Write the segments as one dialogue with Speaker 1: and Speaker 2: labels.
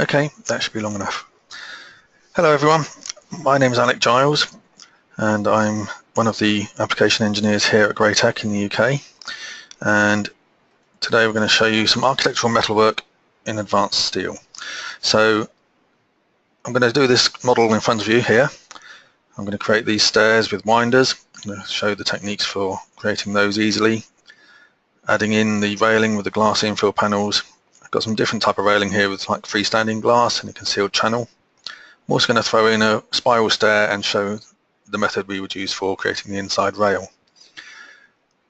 Speaker 1: Okay, that should be long enough. Hello everyone, my name is Alec Giles and I'm one of the application engineers here at Greytech in the UK, and today we're going to show you some architectural metalwork in advanced steel. So I'm going to do this model in front of you here. I'm going to create these stairs with winders. I'm going to show the techniques for creating those easily, adding in the railing with the glass infill panels. I've got some different type of railing here with like freestanding glass and a concealed channel. I'm also going to throw in a spiral stair and show the method we would use for creating the inside rail.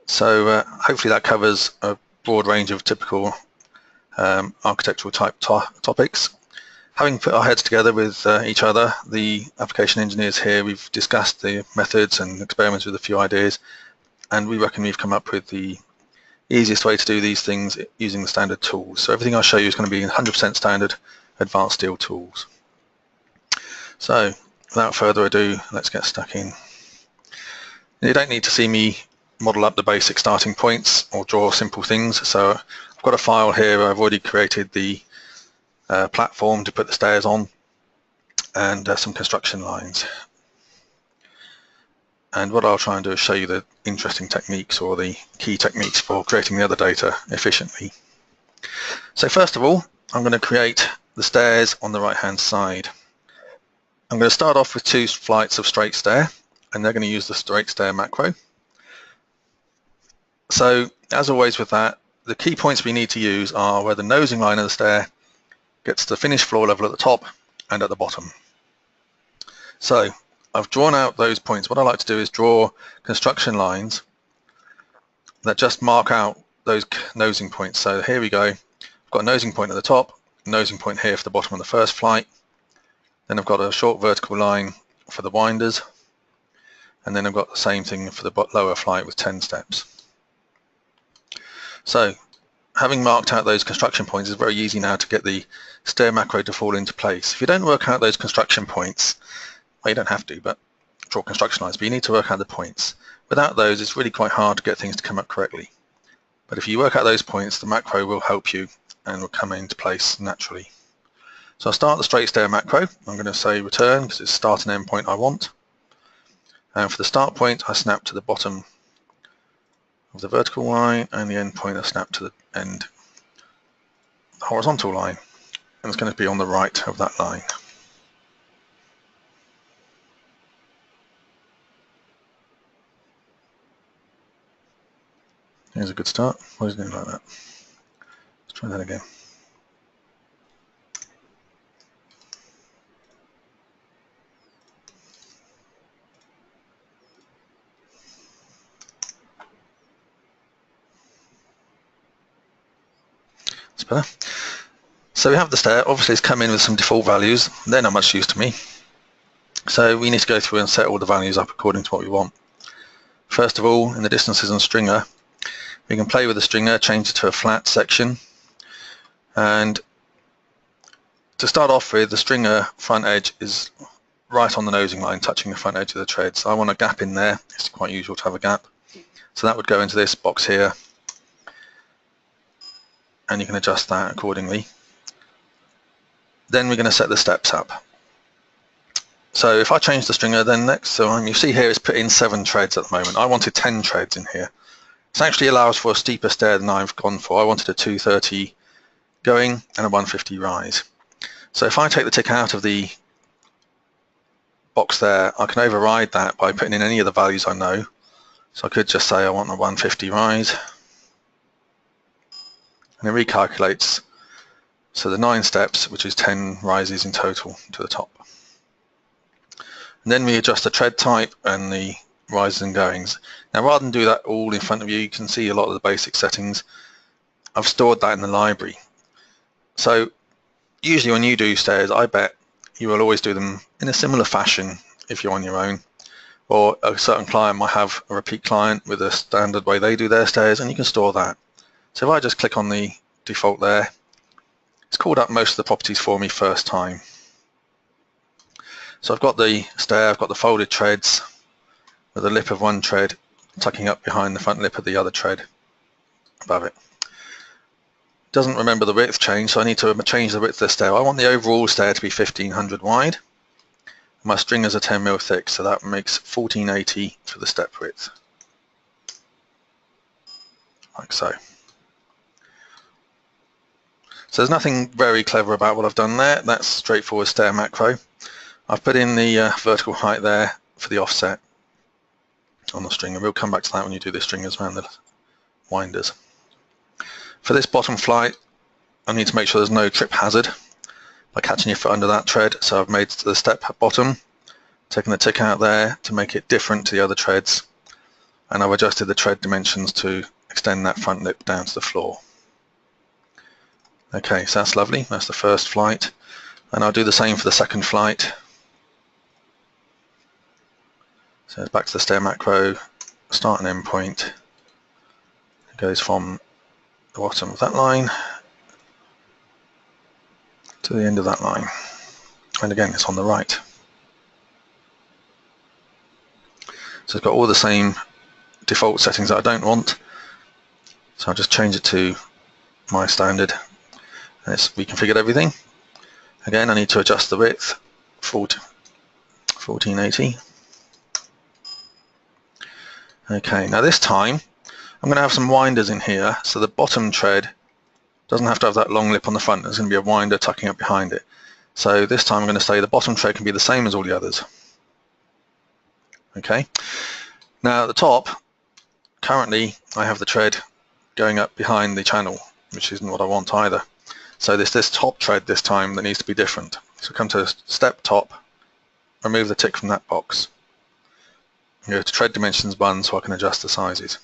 Speaker 1: So hopefully that covers a broad range of typical architectural type topics. Having put our heads together with each other, the application engineers here, we've discussed the methods and experimented with a few ideas, and we reckon we've come up with the easiest way to do these things using the standard tools. So everything I'll show you is going to be 100% standard advanced steel tools. So without further ado, let's get stuck in. You don't need to see me model up the basic starting points or draw simple things. So I've got a file here where I've already created the platform to put the stairs on and some construction lines. And what I'll try and do is show you the interesting techniques or the key techniques for creating the other data efficiently. So first of all, I'm going to create the stairs on the right hand side. I'm going to start off with 2 flights of straight stair, and they're going to use the straight stair macro. So as always with that, the key points we need to use are where the nosing line of the stair gets to the finished floor level at the top and at the bottom. So I've drawn out those points. What I like to do is draw construction lines that just mark out those nosing points. So here we go. I've got a nosing point at the top, a nosing point here for the bottom of the first flight. Then I've got a short vertical line for the winders, and then I've got the same thing for the lower flight with 10 steps. So having marked out those construction points, it's very easy now to get the stair macro to fall into place. If you don't work out those construction points, well, you don't have to, but draw construction lines, but you need to work out the points. Without those, it's really quite hard to get things to come up correctly. But if you work out those points, the macro will help you and will come into place naturally. So I'll start the straight stair macro. I'm going to say return because it's start and end point I want. And for the start point, I snap to the bottom of the vertical line, and the end point I snap to the end horizontal line. And it's going to be on the right of that line. Here's a good start. Why is it doing like that? Let's try that again. That's better. So we have the stair. Obviously it's come in with some default values. They're not much use to me. So we need to go through and set all the values up according to what we want. First of all, in the distances and stringer, we can play with the stringer, change it to a flat section. And to start off with, the stringer front edge is right on the nosing line, touching the front edge of the tread. So I want a gap in there. It's quite usual to have a gap. So that would go into this box here. And you can adjust that accordingly. Then we're going to set the steps up. So if I change the stringer, then next time you see here it's put in 7 treads at the moment. I wanted 10 treads in here. This actually allows for a steeper stair than I've gone for. I wanted a 230 going and a 150 rise. So if I take the tick out of the box there, I can override that by putting in any of the values I know. So I could just say I want a 150 rise, and it recalculates. So the 9 steps, which is 10 rises in total to the top. And then we adjust the tread type and the rises and goings. Now rather than do that all in front of you, you can see a lot of the basic settings. I've stored that in the library. So usually when you do stairs, I bet you will always do them in a similar fashion if you're on your own. Or a certain client might have a repeat client with a standard way they do their stairs, and you can store that. So if I just click on the default there, it's called up most of the properties for me first time. So I've got the stair, I've got the folded treads with the lip of one tread tucking up behind the front lip of the other tread above it. doesn't remember the width change, so I need to change the width of the stair. I want the overall stair to be 1500 wide. My stringers are 10mm thick, so that makes 1480 for the step width, like so. So there's nothing very clever about what I've done there. That's straightforward stair macro. I've put in the vertical height there for the offset on the stringer. We'll come back to that when you do the stringers around the winders. For this bottom flight, I need to make sure there's no trip hazard by catching your foot under that tread. So I've made the step bottom, taken the tick out there to make it different to the other treads, and I've adjusted the tread dimensions to extend that front lip down to the floor. Okay, so that's lovely. That's the first flight, and I'll do the same for the second flight. So it's back to the stair macro, start and end point. It goes from the bottom of that line to the end of that line, and again it's on the right. So it's got all the same default settings that I don't want, so I'll just change it to my standard, and it's reconfigured everything. Again, I need to adjust the width, 1480. Okay, now this time I'm going to have some winders in here, so the bottom tread doesn't have to have that long lip on the front. There's going to be a winder tucking up behind it. So this time I'm going to say the bottom tread can be the same as all the others. Okay. Now at the top, currently I have the tread going up behind the channel, which isn't what I want either. So this top tread this time that needs to be different. So come to step top, remove the tick from that box. Go to tread dimensions button so I can adjust the sizes.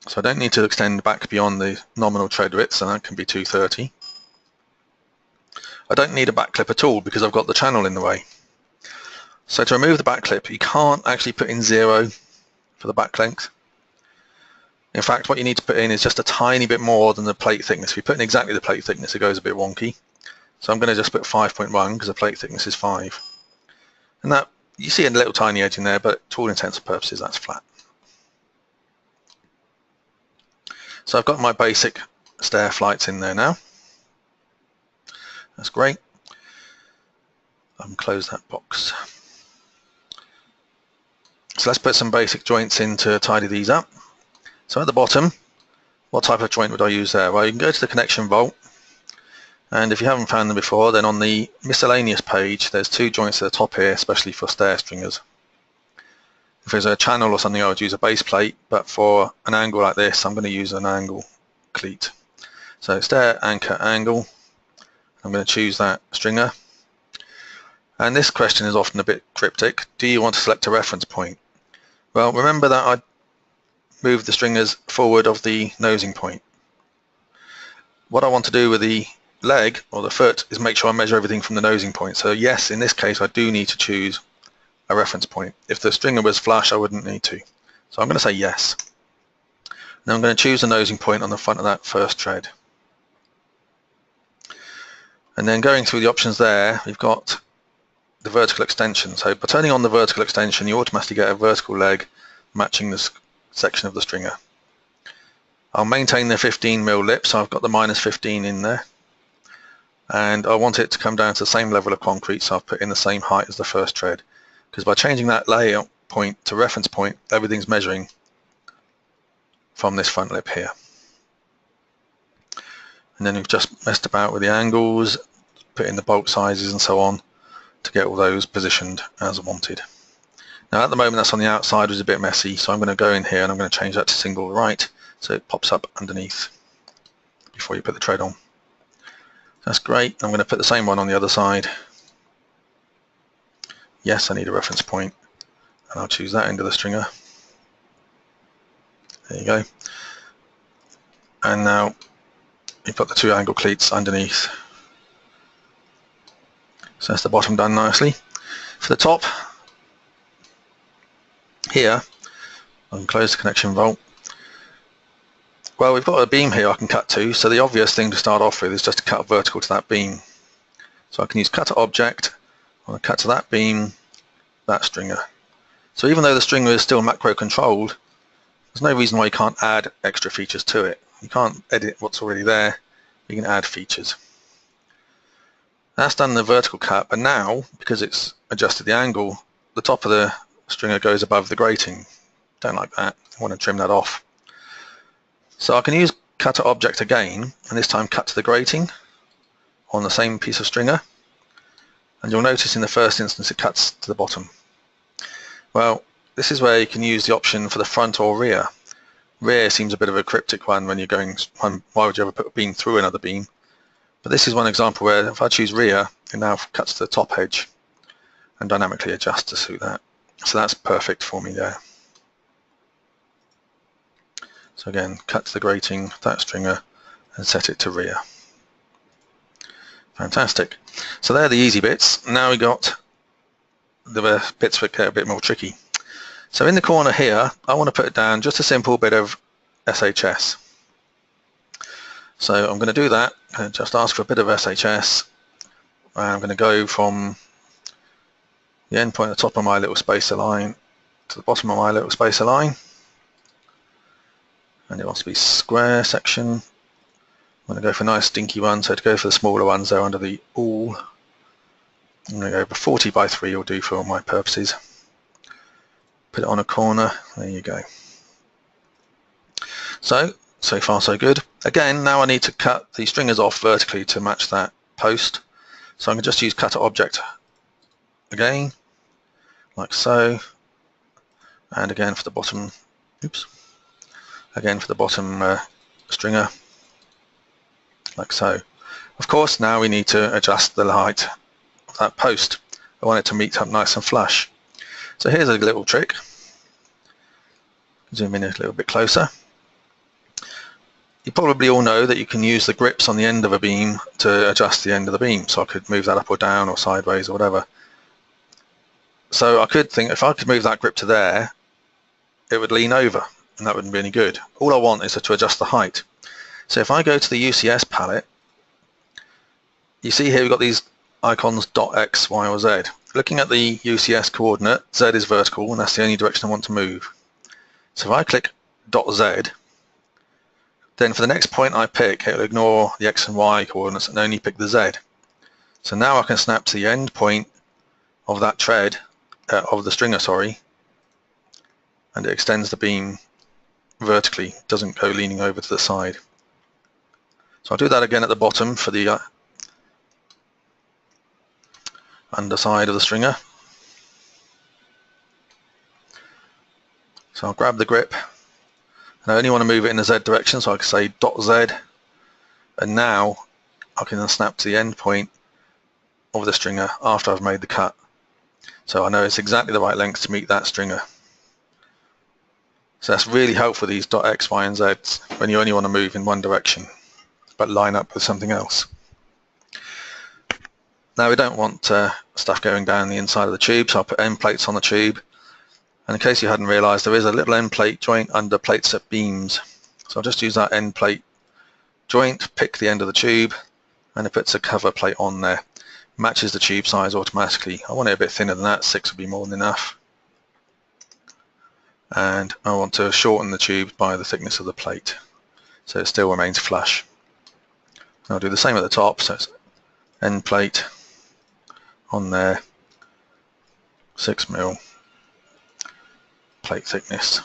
Speaker 1: So I don't need to extend back beyond the nominal tread width, so that can be 230. I don't need a back clip at all because I've got the channel in the way. So to remove the back clip, you can't actually put in 0 for the back length. In fact, what you need to put in is just a tiny bit more than the plate thickness. If you put in exactly the plate thickness, it goes a bit wonky. So I'm going to just put 5.1 because the plate thickness is 5. And that, you see a little tiny edge in there, but to all intents and purposes, that's flat. So I've got my basic stair flights in there now. That's great. I can close that box. So let's put some basic joints in to tidy these up. So at the bottom, what type of joint would I use there? Well, you can go to the connection vault, and if you haven't found them before, then on the miscellaneous page there's 2 joints at the top here, especially for stair stringers. If there's a channel or something, I would use a base plate, but for an angle like this, I'm going to use an angle cleat. So stair anchor angle, I'm going to choose that stringer. And this question is often a bit cryptic. Do you want to select a reference point? Well, remember that I moved the stringers forward of the nosing point. What I want to do with the leg or the foot is make sure I measure everything from the nosing point. So yes, in this case I do need to choose a reference point. If the stringer was flush, I wouldn't need to. So I'm going to say yes. Now I'm going to choose the nosing point on the front of that first tread. And then going through the options there, we've got the vertical extension. So by turning on the vertical extension, you automatically get a vertical leg matching this section of the stringer. I'll maintain the 15mm lip, so I've got the -15 in there. And I want it to come down to the same level of concrete, so I've put in the same height as the first tread. Because by changing that layout point to reference point, everything's measuring from this front lip here. And then we've just messed about with the angles, put in the bolt sizes and so on to get all those positioned as wanted. Now at the moment that's on the outside, which is a bit messy, so I'm going to go in here and I'm going to change that to single right so it pops up underneath before you put the tread on. That's great. I'm going to put the same one on the other side. Yes, I need a reference point, and I'll choose that end of the stringer. There you go. And now you put the 2 angle cleats underneath. So that's the bottom done nicely. For the top, here, I can close the connection vault. Well, we've got a beam here I can cut to, so the obvious thing to start off with is just to cut vertical to that beam. So I can use cut to object, I want to cut to that beam, that stringer. So even though the stringer is still macro controlled, there's no reason why you can't add extra features to it. You can't edit what's already there. You can add features. That's done the vertical cut, but now, because it's adjusted the angle, the top of the stringer goes above the grating. Don't like that. I want to trim that off. So I can use cut to object again, and this time cut to the grating on the same piece of stringer. And you'll notice in the first instance it cuts to the bottom. Well, this is where you can use the option for the front or rear. Rear seems a bit of a cryptic one when you're going, why would you ever put a beam through another beam? But this is one example where if I choose rear, it now cuts to the top edge and dynamically adjusts to suit that. So that's perfect for me there. So again, cut to the grating, that stringer, and set it to rear. Fantastic. So they're the easy bits. Now we got the bits that get a bit more tricky. So in the corner here, I want to put down just a simple bit of SHS. So I'm going to do that and just ask for a bit of SHS. I'm going to go from the end point at the top of my little spacer line to the bottom of my little spacer line. And it wants to be square section. I'm going to go for a nice dinky one, so to go for the smaller ones there under the all. I'm going to go for 40 by 3 will do for all my purposes. Put it on a corner, there you go. So far so good. Again, now I need to cut the stringers off vertically to match that post. So I'm going to just use cut to object again, like so. And again for the bottom, oops. Again for the bottom stringer, like so. Of course, now we need to adjust the height of that post. I want it to meet up nice and flush. So here's a little trick. Zoom in a little bit closer. You probably all know that you can use the grips on the end of a beam to adjust the end of the beam. So I could move that up or down or sideways or whatever. So I could think if I could move that grip to there, it would lean over, and that wouldn't be any good. All I want is to adjust the height. So if I go to the UCS palette, you see here we've got these icons .x, y or z. Looking at the UCS coordinate, z is vertical, and that's the only direction I want to move. So if I click .z, then for the next point I pick, it will ignore the x and y coordinates and only pick the z. So now I can snap to the end point of that tread, of the stringer, sorry, and it extends the beam vertically, doesn't go leaning over to the side. So I'll do that again at the bottom for the underside of the stringer. So I'll grab the grip, and I only want to move it in the Z direction, so I can say .Z, and now I can then snap to the end point of the stringer after I've made the cut. So I know it's exactly the right length to meet that stringer. So that's really helpful, these .x, y and z, when you only want to move in one direction, but line up with something else. Now we don't want stuff going down the inside of the tube, so I'll put end plates on the tube. And in case you hadn't realised, there is a little end plate joint under plate set beams. So I'll just use that end plate joint, pick the end of the tube, and it puts a cover plate on there. Matches the tube size automatically. I want it a bit thinner than that, 6 would be more than enough. And I want to shorten the tube by the thickness of the plate, so it still remains flush. I'll do the same at the top, so it's end plate on there, 6mm plate thickness.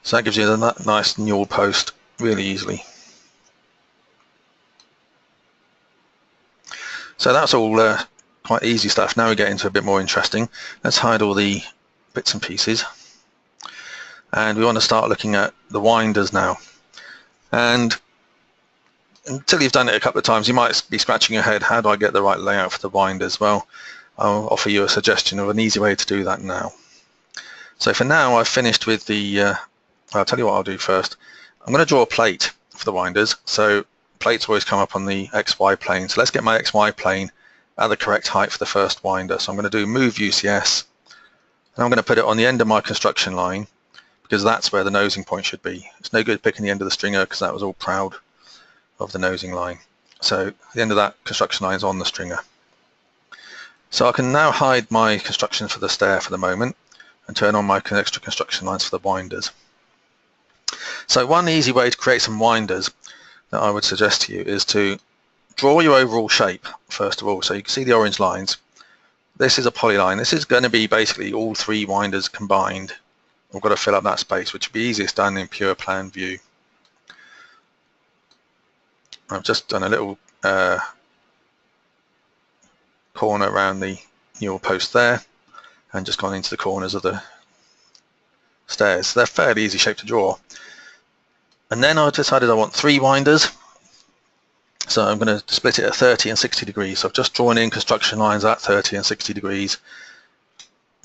Speaker 1: So that gives you a nice newel post really easily. So that's all quite easy stuff. Now we get into a bit more interesting. Let's hide all the bits and pieces, and we want to start looking at the winders now. And until you've done it a couple of times, you might be scratching your head, how do I get the right layout for the winders? Well, I'll offer you a suggestion of an easy way to do that now. So for now, I've finished with the I'll tell you what I'll do first. I'm going to draw a plate for the winders. So plates always come up on the XY plane, so let's get my XY plane at the correct height for the first winder. So I'm going to do move UCS, and I'm going to put it on the end of my construction line, because that's where the nosing point should be. It's no good picking the end of the stringer, because that was all proud of the nosing line. So the end of that construction line is on the stringer. So I can now hide my construction for the stair for the moment and turn on my extra construction lines for the winders. So one easy way to create some winders that I would suggest to you is to draw your overall shape first of all. So you can see the orange lines. This is a polyline. This is going to be basically all 3 winders combined. We've got to fill up that space, which would be easiest done in pure plan view. I've just done a little corner around the newel post there and just gone into the corners of the stairs. They're fairly easy shape to draw. And then I decided I want 3 winders. So I'm going to split it at 30 and 60 degrees. So I've just drawn in construction lines at 30 and 60 degrees.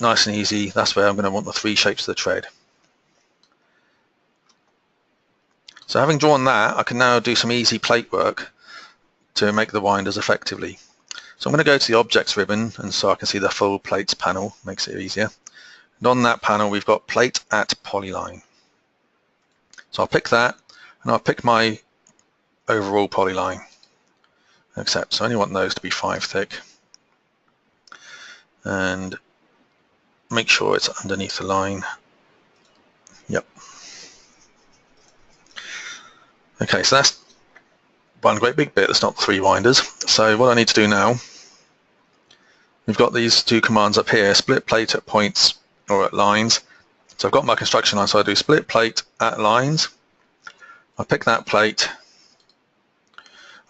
Speaker 1: Nice and easy. That's where I'm going to want the 3 shapes of the tread. So having drawn that, I can now do some easy plate work to make the winders effectively. So I'm going to go to the objects ribbon, and so I can see the full plates panel, makes it easier. And on that panel we've got plate at polyline. So I'll pick that, and I'll pick my overall polyline. Except, so I only want those to be 5 thick. And make sure it's underneath the line. Yep. Okay, so that's one great big bit. That's not 3 winders. So what I need to do now, we've got these 2 commands up here, split plate at points or at lines. So I've got my construction line, so I do split plate at lines. I pick that plate.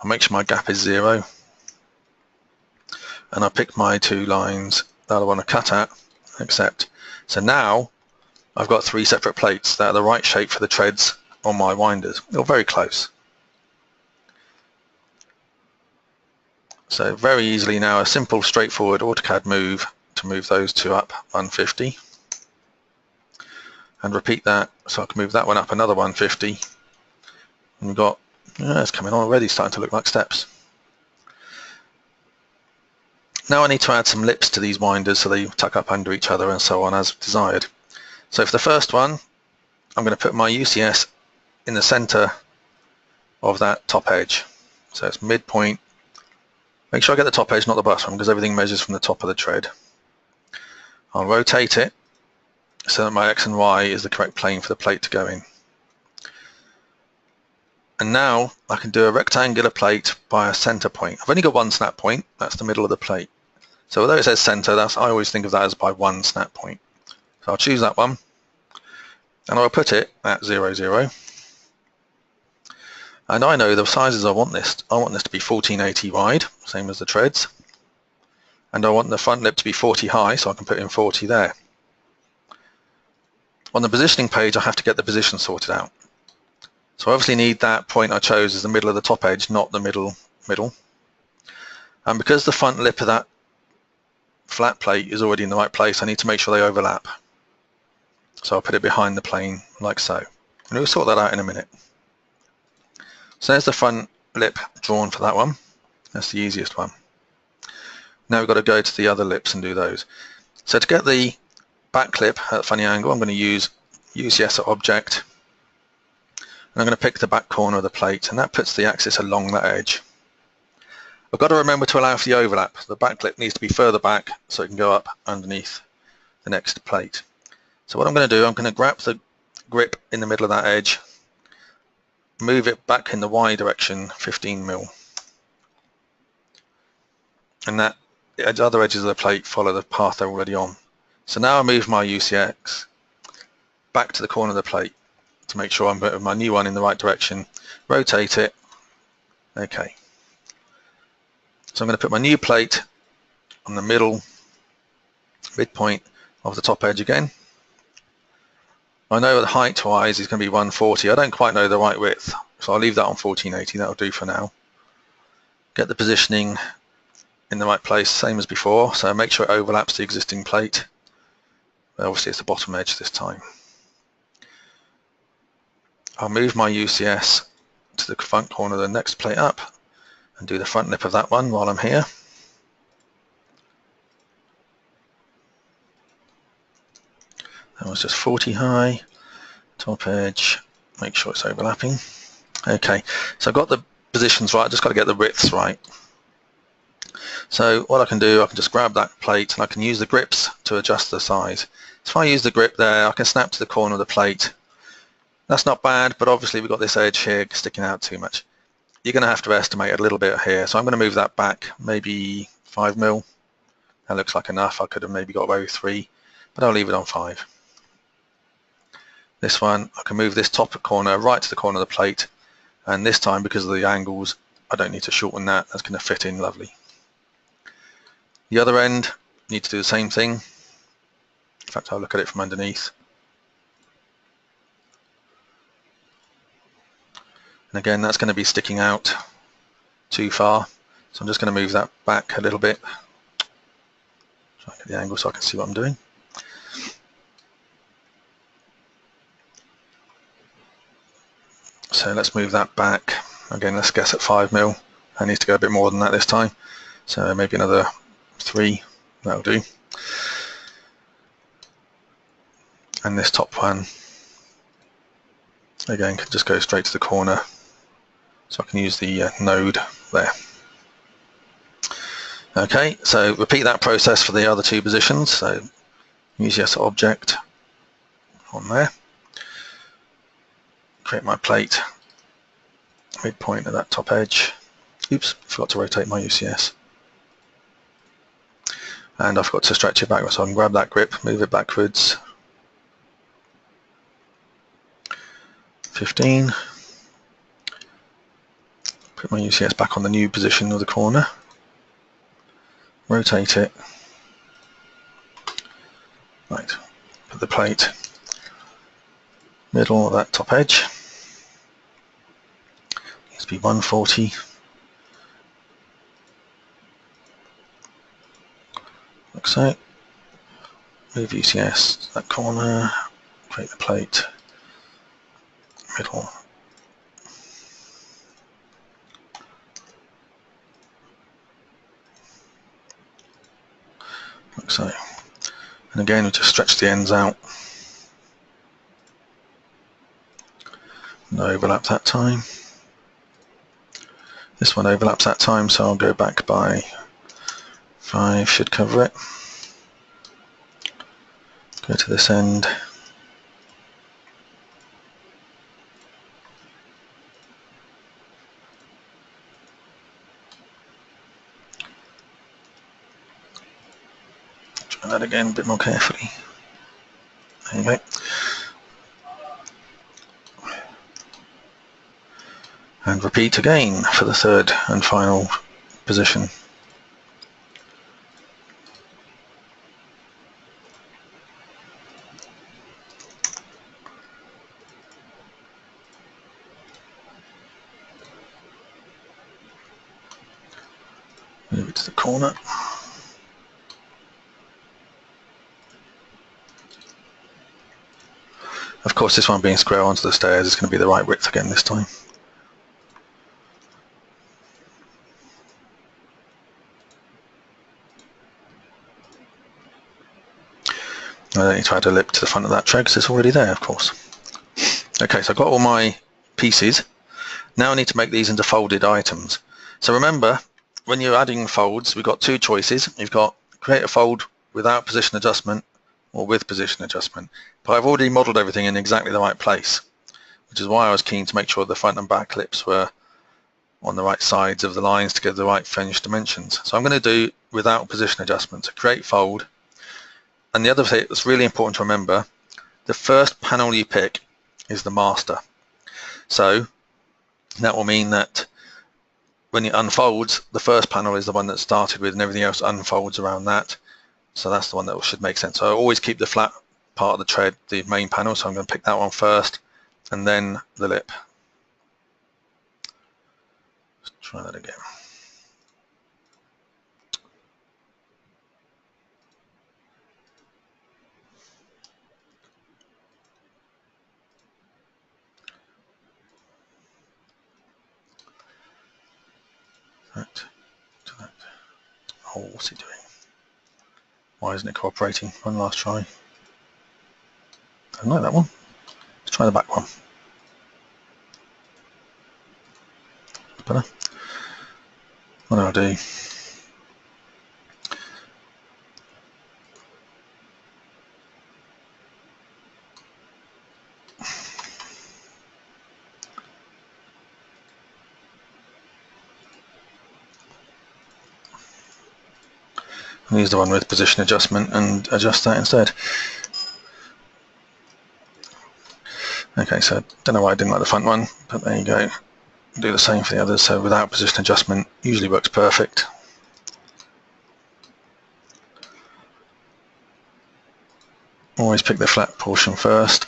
Speaker 1: I'll make sure my gap is 0. And I pick my 2 lines that I want to cut at, accept. So now I've got 3 separate plates that are the right shape for the treads on my winders. They're very close. So very easily now, a simple straightforward AutoCAD move to move those 2 up 150. And repeat that, so I can move that one up another 150. And we've got, it's coming on already, starting to look like steps. Now I need to add some lips to these winders so they tuck up under each other and so on as desired. So for the first one, I'm going to put my UCS in the center of that top edge. So it's midpoint. Make sure I get the top edge, not the bottom, because everything measures from the top of the tread. I'll rotate it so that my X and Y is the correct plane for the plate to go in. And now I can do a rectangular plate by a center point. I've only got 1 snap point, that's the middle of the plate. So although it says center, I always think of that as by 1 snap point. So I'll choose that one, and I'll put it at 0, 0. And I know the sizes I want this. I want this to be 1480 wide, same as the treads. And I want the front lip to be 40 high, so I can put in 40 there. On the positioning page, I have to get the position sorted out. So I obviously need that point I chose as the middle of the top edge, not the middle. And because the front lip of that flat plate is already in the right place, I need to make sure they overlap. So I'll put it behind the plane like so. And we'll sort that out in a minute. So there's the front lip drawn for that one. That's the easiest one. Now we've got to go to the other lips and do those. So to get the back clip at a funny angle, I'm going to use UCS at object. And I'm going to pick the back corner of the plate, and that puts the axis along that edge. I've got to remember to allow for the overlap. The back clip needs to be further back so it can go up underneath the next plate. So what I'm going to do, I'm going to grab the grip in the middle of that edge, move it back in the Y direction 15 mil. And that the other edges of the plate follow the path they're already on. So now I move my UCX back to the corner of the plate to make sure I'm putting my new one in the right direction, rotate it. Okay. So I'm going to put my new plate on the midpoint of the top edge again. I know the height-wise is going to be 140. I don't quite know the right width, so I'll leave that on 1480. That'll do for now. Get the positioning in the right place, same as before, so make sure it overlaps the existing plate. Obviously it's the bottom edge this time. I'll move my UCS to the front corner of the next plate up and do the front lip of that one while I'm here. That was just 40 high, top edge, make sure it's overlapping. Okay, so I've got the positions right, I've just got to get the widths right. So what I can do, I can just grab that plate and I can use the grips to adjust the size. So if I use the grip there, I can snap to the corner of the plate That's not bad, but obviously we've got this edge here sticking out too much. You're going to have to estimate a little bit here, so I'm going to move that back maybe 5 mil. That looks like enough. I could have maybe got away with 3, but I'll leave it on 5. This one, I can move this top corner right to the corner of the plate, and this time, because of the angles, I don't need to shorten that. That's going to fit in lovely. The other end, need to do the same thing. In fact, I'll look at it from underneath. And again, that's going to be sticking out too far, so I'm just going to move that back a little bit. Try and get the angle so I can see what I'm doing. So let's move that back. Again, let's guess at 5 mil. I need to go a bit more than that this time. So maybe another 3, that'll do. And this top one, again, can just go straight to the corner. So I can use the node there. Okay, so repeat that process for the other 2 positions. So use yes object on there. Create my plate, midpoint of that top edge. Oops, forgot to rotate my UCS. And I forgot to stretch it backwards, so I can grab that grip, move it backwards. 15. Put my UCS back on the new position of the corner. Rotate it. Right, put the plate middle of that top edge. Needs to be 140. Like so. Move UCS to that corner. Create the plate. Middle. Like so. And again, we just stretch the ends out. No overlap that time. This one overlaps that time, so I'll go back by 5, should cover it. Go to this end. Try that again a bit more carefully. There you go. And repeat again for the 3rd and final position. Move it to the corner. Of course, this one being square onto the stairs is going to be the right width again this time. I don't need to add a lip to the front of that tray because it's already there, of course. Okay, so I've got all my pieces. Now I need to make these into folded items. So remember, when you're adding folds, we've got 2 choices. You've got create a fold without position adjustment or with position adjustment. But I've already modeled everything in exactly the right place, which is why I was keen to make sure the front and back clips were on the right sides of the lines to get the right finished dimensions. So I'm going to do without position adjustment, to create fold. And the other thing that's really important to remember, the first panel you pick is the master. So that will mean that when it unfolds, the first panel is the one that started with and everything else unfolds around that. So that's the one that should make sense. So I always keep the flat part of the tread, the main panel, so I'm going to pick that one first and then the lip. Let's try that again. That, to that. Oh, what's he doing? Why isn't it cooperating? One last try. I don't like that one. Let's try the back one. Better. What do I do? use the one with position adjustment and adjust that instead. Okay, so I don't know why I didn't like the front one, but there you go. Do the same for the others. So without position adjustment, usually works perfect. Always pick the flat portion first.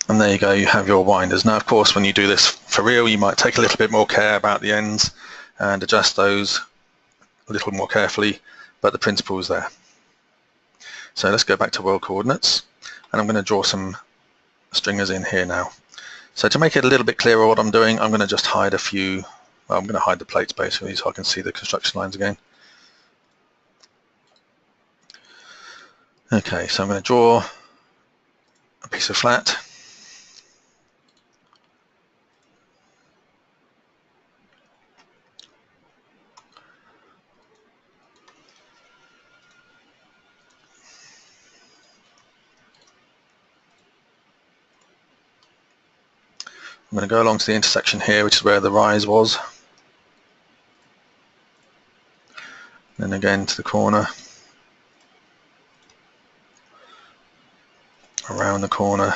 Speaker 1: And there you go, you have your winders. Now, of course, when you do this for real, you might take a little bit more care about the ends and adjust those a little more carefully, but the principle is there. So let's go back to world coordinates, and I'm going to draw some stringers in here now. So to make it a little bit clearer what I'm doing, I'm going to just hide a few, well, I'm going to hide the plates basically so I can see the construction lines again. Okay, so I'm going to draw a piece of flat. I'm going to go along to the intersection here, which is where the rise was. Then again to the corner. Around the corner.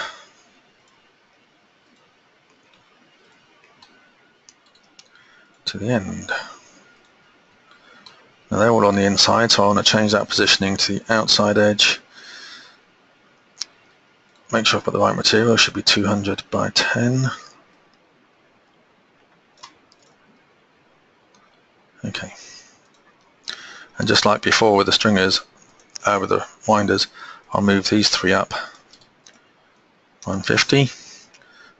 Speaker 1: To the end. Now they're all on the inside, so I want to change that positioning to the outside edge. Make sure I've got the right material, it should be 200 by 10. Okay. And just like before with the stringers, with the winders, I'll move these three up 150,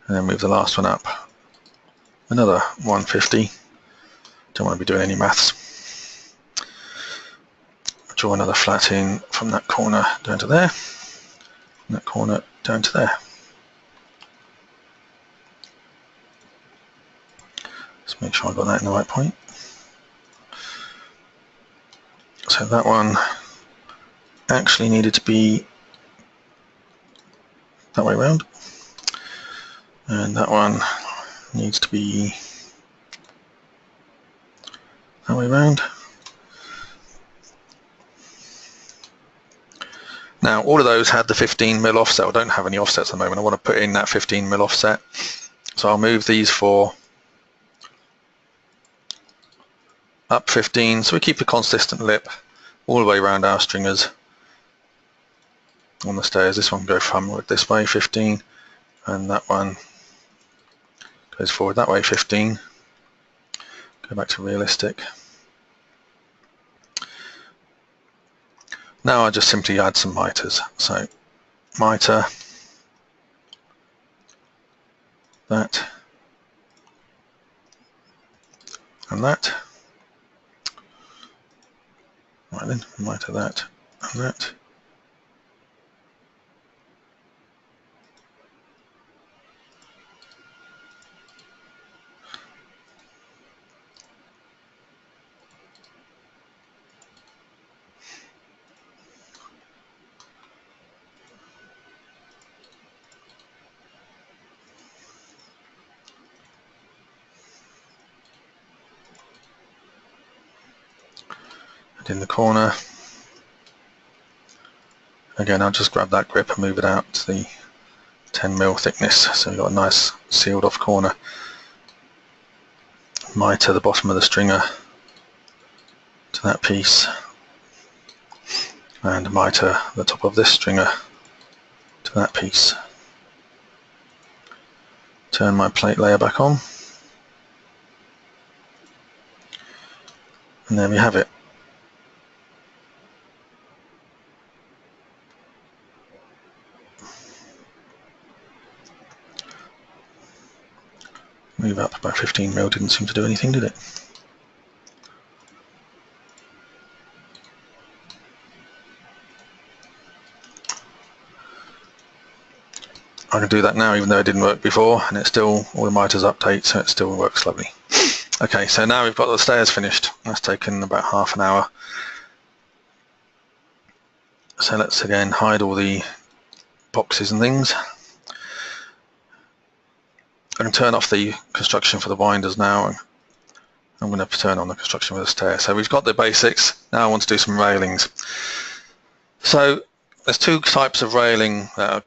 Speaker 1: and then move the last one up another 150. Don't want to be doing any maths. Draw another flat in from that corner down to there, and that corner down to there. Let's make sure I got that in the right point. So that one actually needed to be that way around, and that one needs to be that way around. Now all of those had the 15mm offset. I don't have any offsets at the moment. I want to put in that 15mm offset, so I'll move these four up 15, so we keep a consistent lip all the way around our stringers on the stairs. This one can go forward this way 15, and that one goes forward that way 15. Go back to realistic. Now I just simply add some miters. So miter, that, and that. Right then, miter that and that. And in the corner, again, I'll just grab that grip and move it out to the 10mm thickness, so we've got a nice sealed off corner. Miter the bottom of the stringer to that piece, and miter the top of this stringer to that piece. Turn my plate layer back on, and there we have it. Move up about 15mm didn't seem to do anything, did it? I can do that now even though it didn't work before, and it's still, all the miters update, so it still works lovely. Okay, so now we've got the stairs finished. That's taken about half an hour. So let's again hide all the boxes and things. I can turn off the construction for the winders now. I'm going to turn on the construction for the stair. So we've got the basics. Now I want to do some railings. So there's two types of railing that are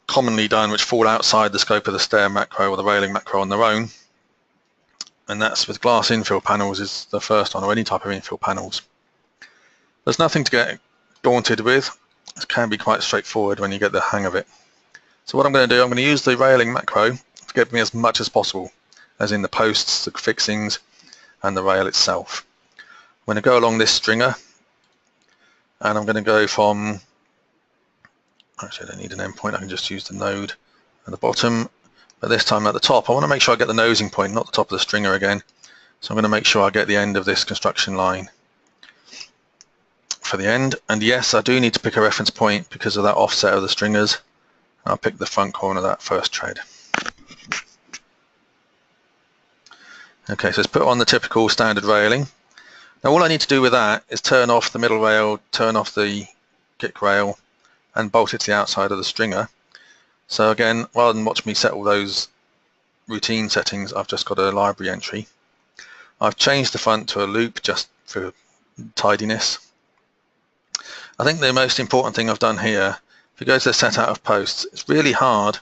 Speaker 1: commonly done which fall outside the scope of the stair macro or the railing macro on their own. And that's with glass infill panels is the first one, or any type of infill panels. There's nothing to get daunted with. It can be quite straightforward when you get the hang of it. So what I'm going to do, I'm going to use the railing macro to give me as much as possible, as in the posts, the fixings, and the rail itself. I'm going to go along this stringer, and I'm going to go from, actually I don't need an endpoint, I can just use the node at the bottom, but this time at the top. I want to make sure I get the nosing point, not the top of the stringer again. So I'm going to make sure I get the end of this construction line for the end. And yes, I do need to pick a reference point because of that offset of the stringers. I'll pick the front corner of that first tread. Okay, so let's put on the typical standard railing. Now all I need to do with that is turn off the middle rail, turn off the kick rail, and bolt it to the outside of the stringer. So again, rather than watch me set all those routine settings, I've just got a library entry. I've changed the front to a loop just for tidiness. I think the most important thing I've done here, if you go to the set out of posts, it's really hard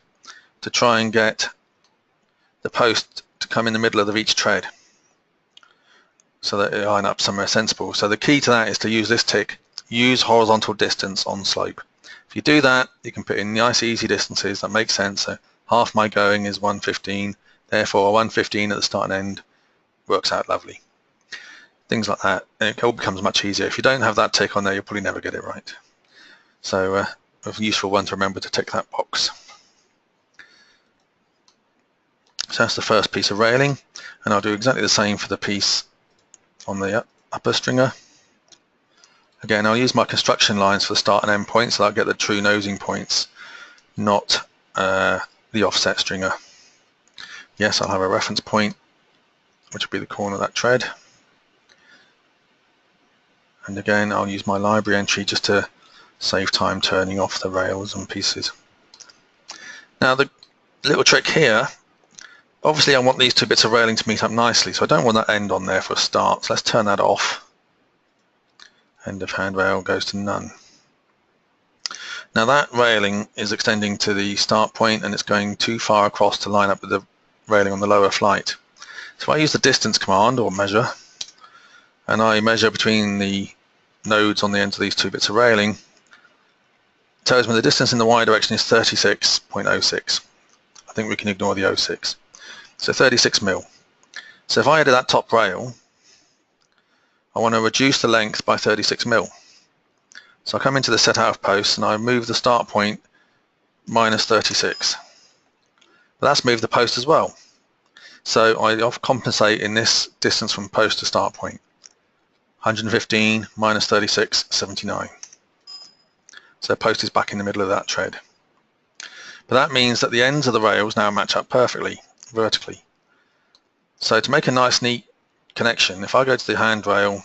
Speaker 1: to try and get the post to come in the middle of each tread so that it line up somewhere sensible. So the key to that is to use this tick, use horizontal distance on slope. If you do that, you can put in nice easy distances that make sense. So half my going is 115, therefore 115 at the start and end works out lovely. Things like that, and it all becomes much easier. If you don't have that tick on there, you'll probably never get it right. So a useful one to remember to tick that box. So that's the first piece of railing, and I'll do exactly the same for the piece on the upper stringer. Again, I'll use my construction lines for the start and end points so I'll get the true nosing points, not the offset stringer. Yes, I'll have a reference point, which will be the corner of that tread. And again, I'll use my library entry just to save time turning off the rails and pieces. Now the little trick here, obviously I want these two bits of railing to meet up nicely, so I don't want that end on there for a start. So let's turn that off. End of handrail goes to none. Now that railing is extending to the start point and it's going too far across to line up with the railing on the lower flight. So I use the distance command or measure, and I measure between the nodes on the ends of these two bits of railing. It tells me the distance in the Y direction is 36.06. I think we can ignore the 06. So 36 mil. So if I added that top rail, I want to reduce the length by 36 mil. So I come into the set out of posts and I move the start point minus 36. But that's moved the post as well. So I compensate in this distance from post to start point. 115 minus 36, 79. So post is back in the middle of that tread. But that means that the ends of the rails now match up perfectly, vertically. So to make a nice neat connection, if I go to the handrail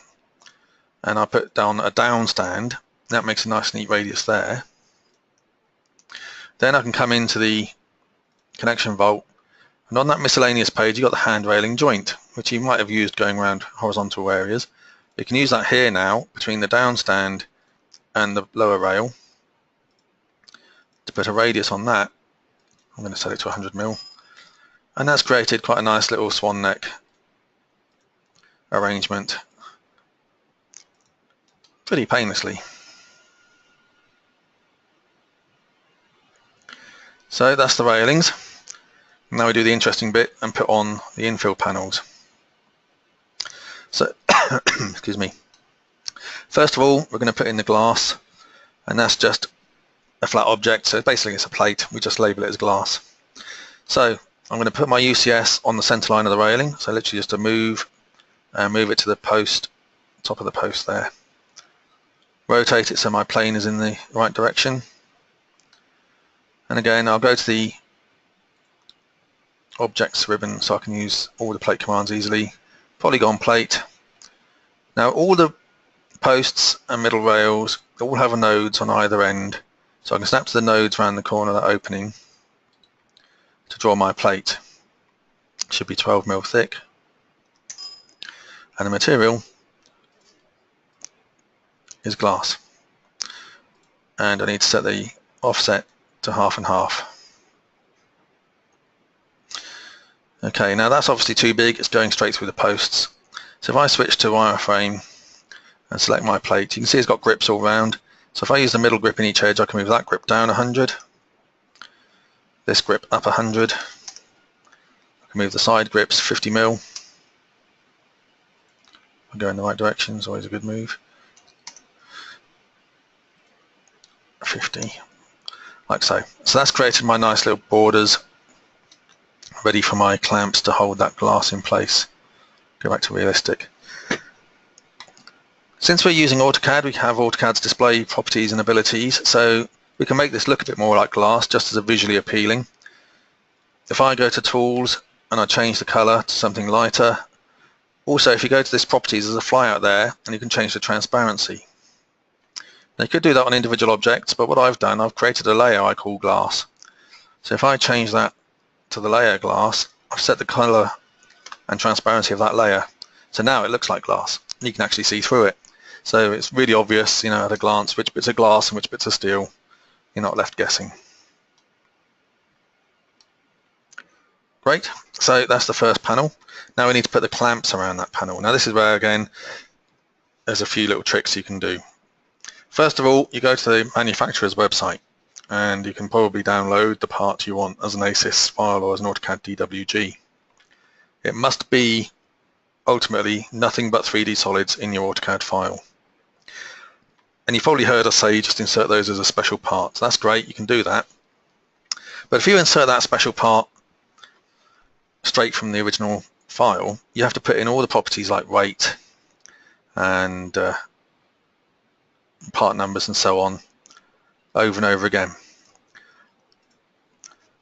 Speaker 1: and I put down a down stand, that makes a nice neat radius there. Then I can come into the connection vault, and on that miscellaneous page you've got the hand railing joint, which you might have used going around horizontal areas. You can use that here now between the down stand and the lower rail to put a radius on that. I'm going to set it to 100 mil, and that's created quite a nice little swan neck arrangement pretty painlessly. So that's the railings. Now we do the interesting bit and put on the infill panels. So excuse me. First of all, we're going to put in the glass, and that's just a flat object, so basically it's a plate. We just label it as glass. So I'm going to put my UCS on the center line of the railing, so literally just to move it to the post, top of the post there. Rotate it so my plane is in the right direction. And again, I'll go to the objects ribbon so I can use all the plate commands easily. Polygon plate. Now all the posts and middle rails all have nodes on either end, so I can snap to the nodes around the corner of that opening to draw my plate. should be 12mm thick, and the material is glass, and I need to set the offset to 50/50. Okay, now that's obviously too big, it's going straight through the posts. So if I switch to wireframe and select my plate, you can see it's got grips all round. So if I use the middle grip in each edge, I can move that grip down 100, this grip up 100, I can move the side grips 50mm. I'll go in the right direction, it's always a good move. 50, like so. So that's created my nice little borders ready for my clamps to hold that glass in place. Go back to realistic. Since we're using AutoCAD, we have AutoCAD's display properties and abilities, so we can make this look a bit more like glass, just as a visually appealing. If I go to Tools and I change the color to something lighter, also if you go to this properties, there's a flyout there, and you can change the transparency. Now you could do that on individual objects, but what I've done, I've created a layer I call glass. So if I change that to the layer glass, I've set the color and transparency of that layer. So now it looks like glass. You can actually see through it. So it's really obvious, you know, at a glance, which bits are glass and which bits are steel. You're not left guessing. Great, so that's the first panel. Now we need to put the clamps around that panel. Now this is where, again, there's a few little tricks you can do. First of all, you go to the manufacturer's website, and you can probably download the part you want as an ASYS file or as an AutoCAD DWG. It must be ultimately nothing but 3D solids in your AutoCAD file. And you've probably heard us say just insert those as a special part. So that's great, you can do that. But if you insert that special part straight from the original file, you have to put in all the properties like rate and part numbers and so on over and over again.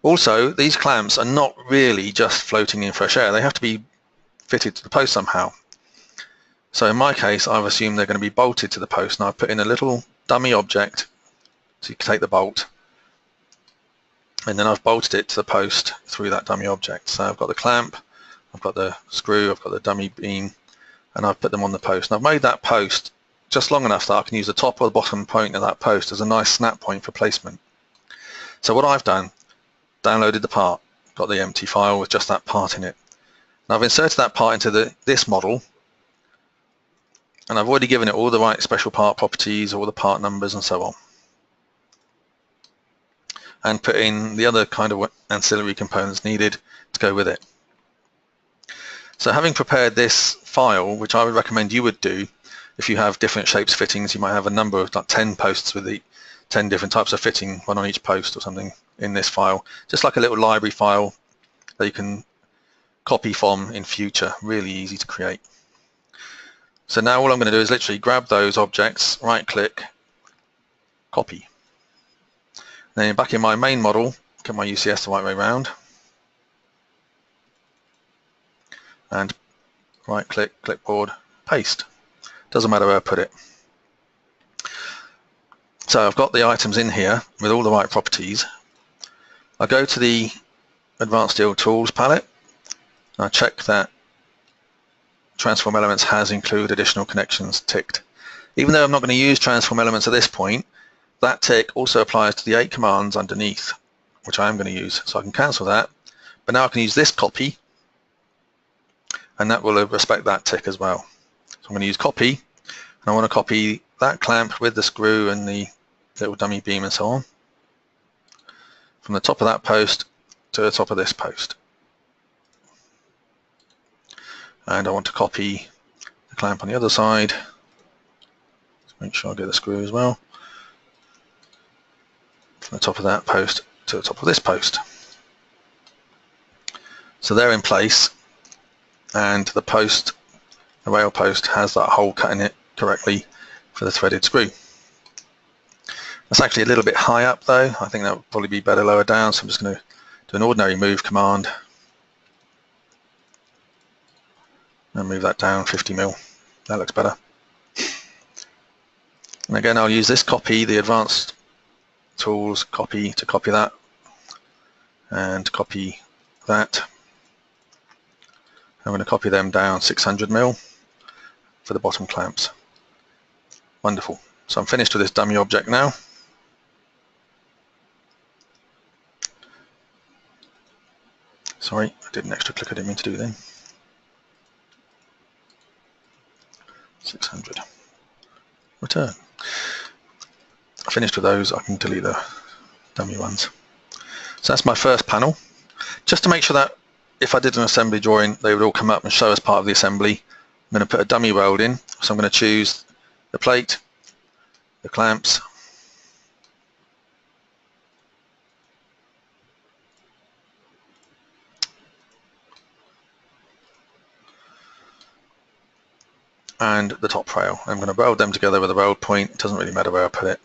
Speaker 1: Also, these clamps are not really just floating in fresh air. They have to be fitted to the post somehow. So in my case, I've assumed they're going to be bolted to the post, and I've put in a little dummy object so you can take the bolt, and then I've bolted it to the post through that dummy object. So I've got the clamp, I've got the screw, I've got the dummy beam, and I've put them on the post. And I've made that post just long enough that I can use the top or the bottom point of that post as a nice snap point for placement. So what I've done, downloaded the part, got the empty file with just that part in it. And I've inserted that part into this model, and I've already given it all the right special part properties, all the part numbers and so on, and put in the other kind of ancillary components needed to go with it. So having prepared this file, which I would recommend you would do if you have different shapes fittings, you might have a number of like 10 posts with the 10 different types of fitting, one on each post or something in this file, just like a little library file that you can copy from in future, really easy to create. So now all I'm going to do is literally grab those objects, right click, copy. Then back in my main model, get my UCS the right way around, and right click, clipboard, paste. Doesn't matter where I put it. So I've got the items in here with all the right properties. I go to the Advanced Steel Tools palette, and I check that Transform Elements has include additional connections ticked. Even though I'm not going to use Transform Elements at this point, that tick also applies to the 8 commands underneath, which I am going to use. So I can cancel that, but now I can use this copy, and that will respect that tick as well. So I'm going to use copy, and I want to copy that clamp with the screw and the little dummy beam and so on, from the top of that post to the top of this post. And I want to copy the clamp on the other side. Let's make sure I get the screw as well, from the top of that post to the top of this post. So they're in place, and the post, the rail post, has that hole cut in it correctly for the threaded screw. That's actually a little bit high up though. I think that would probably be better lower down, so I'm just going to do an ordinary move command and move that down 50mm. That looks better. And again, I'll use this copy, the Advanced Tools copy, to copy that, and copy that, I'm going to copy them down 600mm for the bottom clamps. Wonderful. So I'm finished with this dummy object now. Sorry, I did an extra click I didn't mean to do then. 600. Return. Finished with those, I can delete the dummy ones. So that's my first panel. Just to make sure that if I did an assembly drawing, they would all come up and show as part of the assembly. I'm going to put a dummy weld in, so I'm going to choose the plate, the clamps, and the top rail. I'm going to weld them together with a weld point. It doesn't really matter where I put it.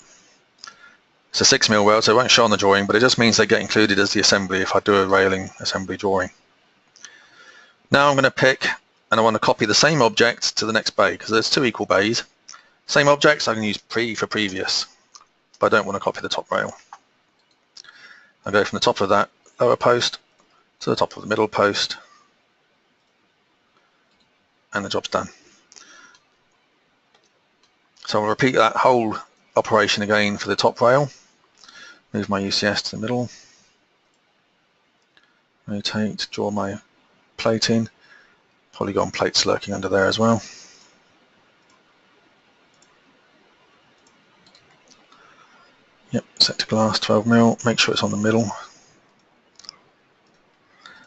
Speaker 1: It's a 6mm weld, so it won't show on the drawing, but it just means they get included as the assembly if I do a railing assembly drawing. Now I'm going to pick, and I want to copy the same object to the next bay, because there's two equal bays. Same objects I can use for previous, but I don't want to copy the top rail. I'll go from the top of that lower post to the top of the middle post, and the job's done. So I'll repeat that whole operation again for the top rail. Move my UCS to the middle, rotate, draw my plate in, polygon plates lurking under there as well. Yep, set to glass 12mm, make sure it's on the middle.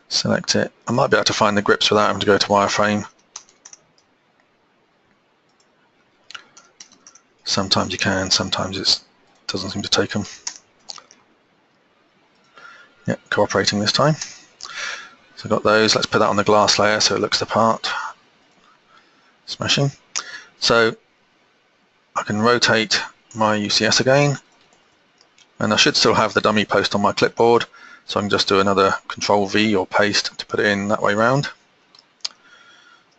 Speaker 1: Select it. I might be able to find the grips without having to go to wireframe. Sometimes you can, sometimes it doesn't seem to take them. Yep, cooperating this time. So I've got those. Let's put that on the glass layer so it looks the part. Smashing. So I can rotate my UCS again, and I should still have the dummy post on my clipboard, so I can just do another Control V or paste to put it in that way round.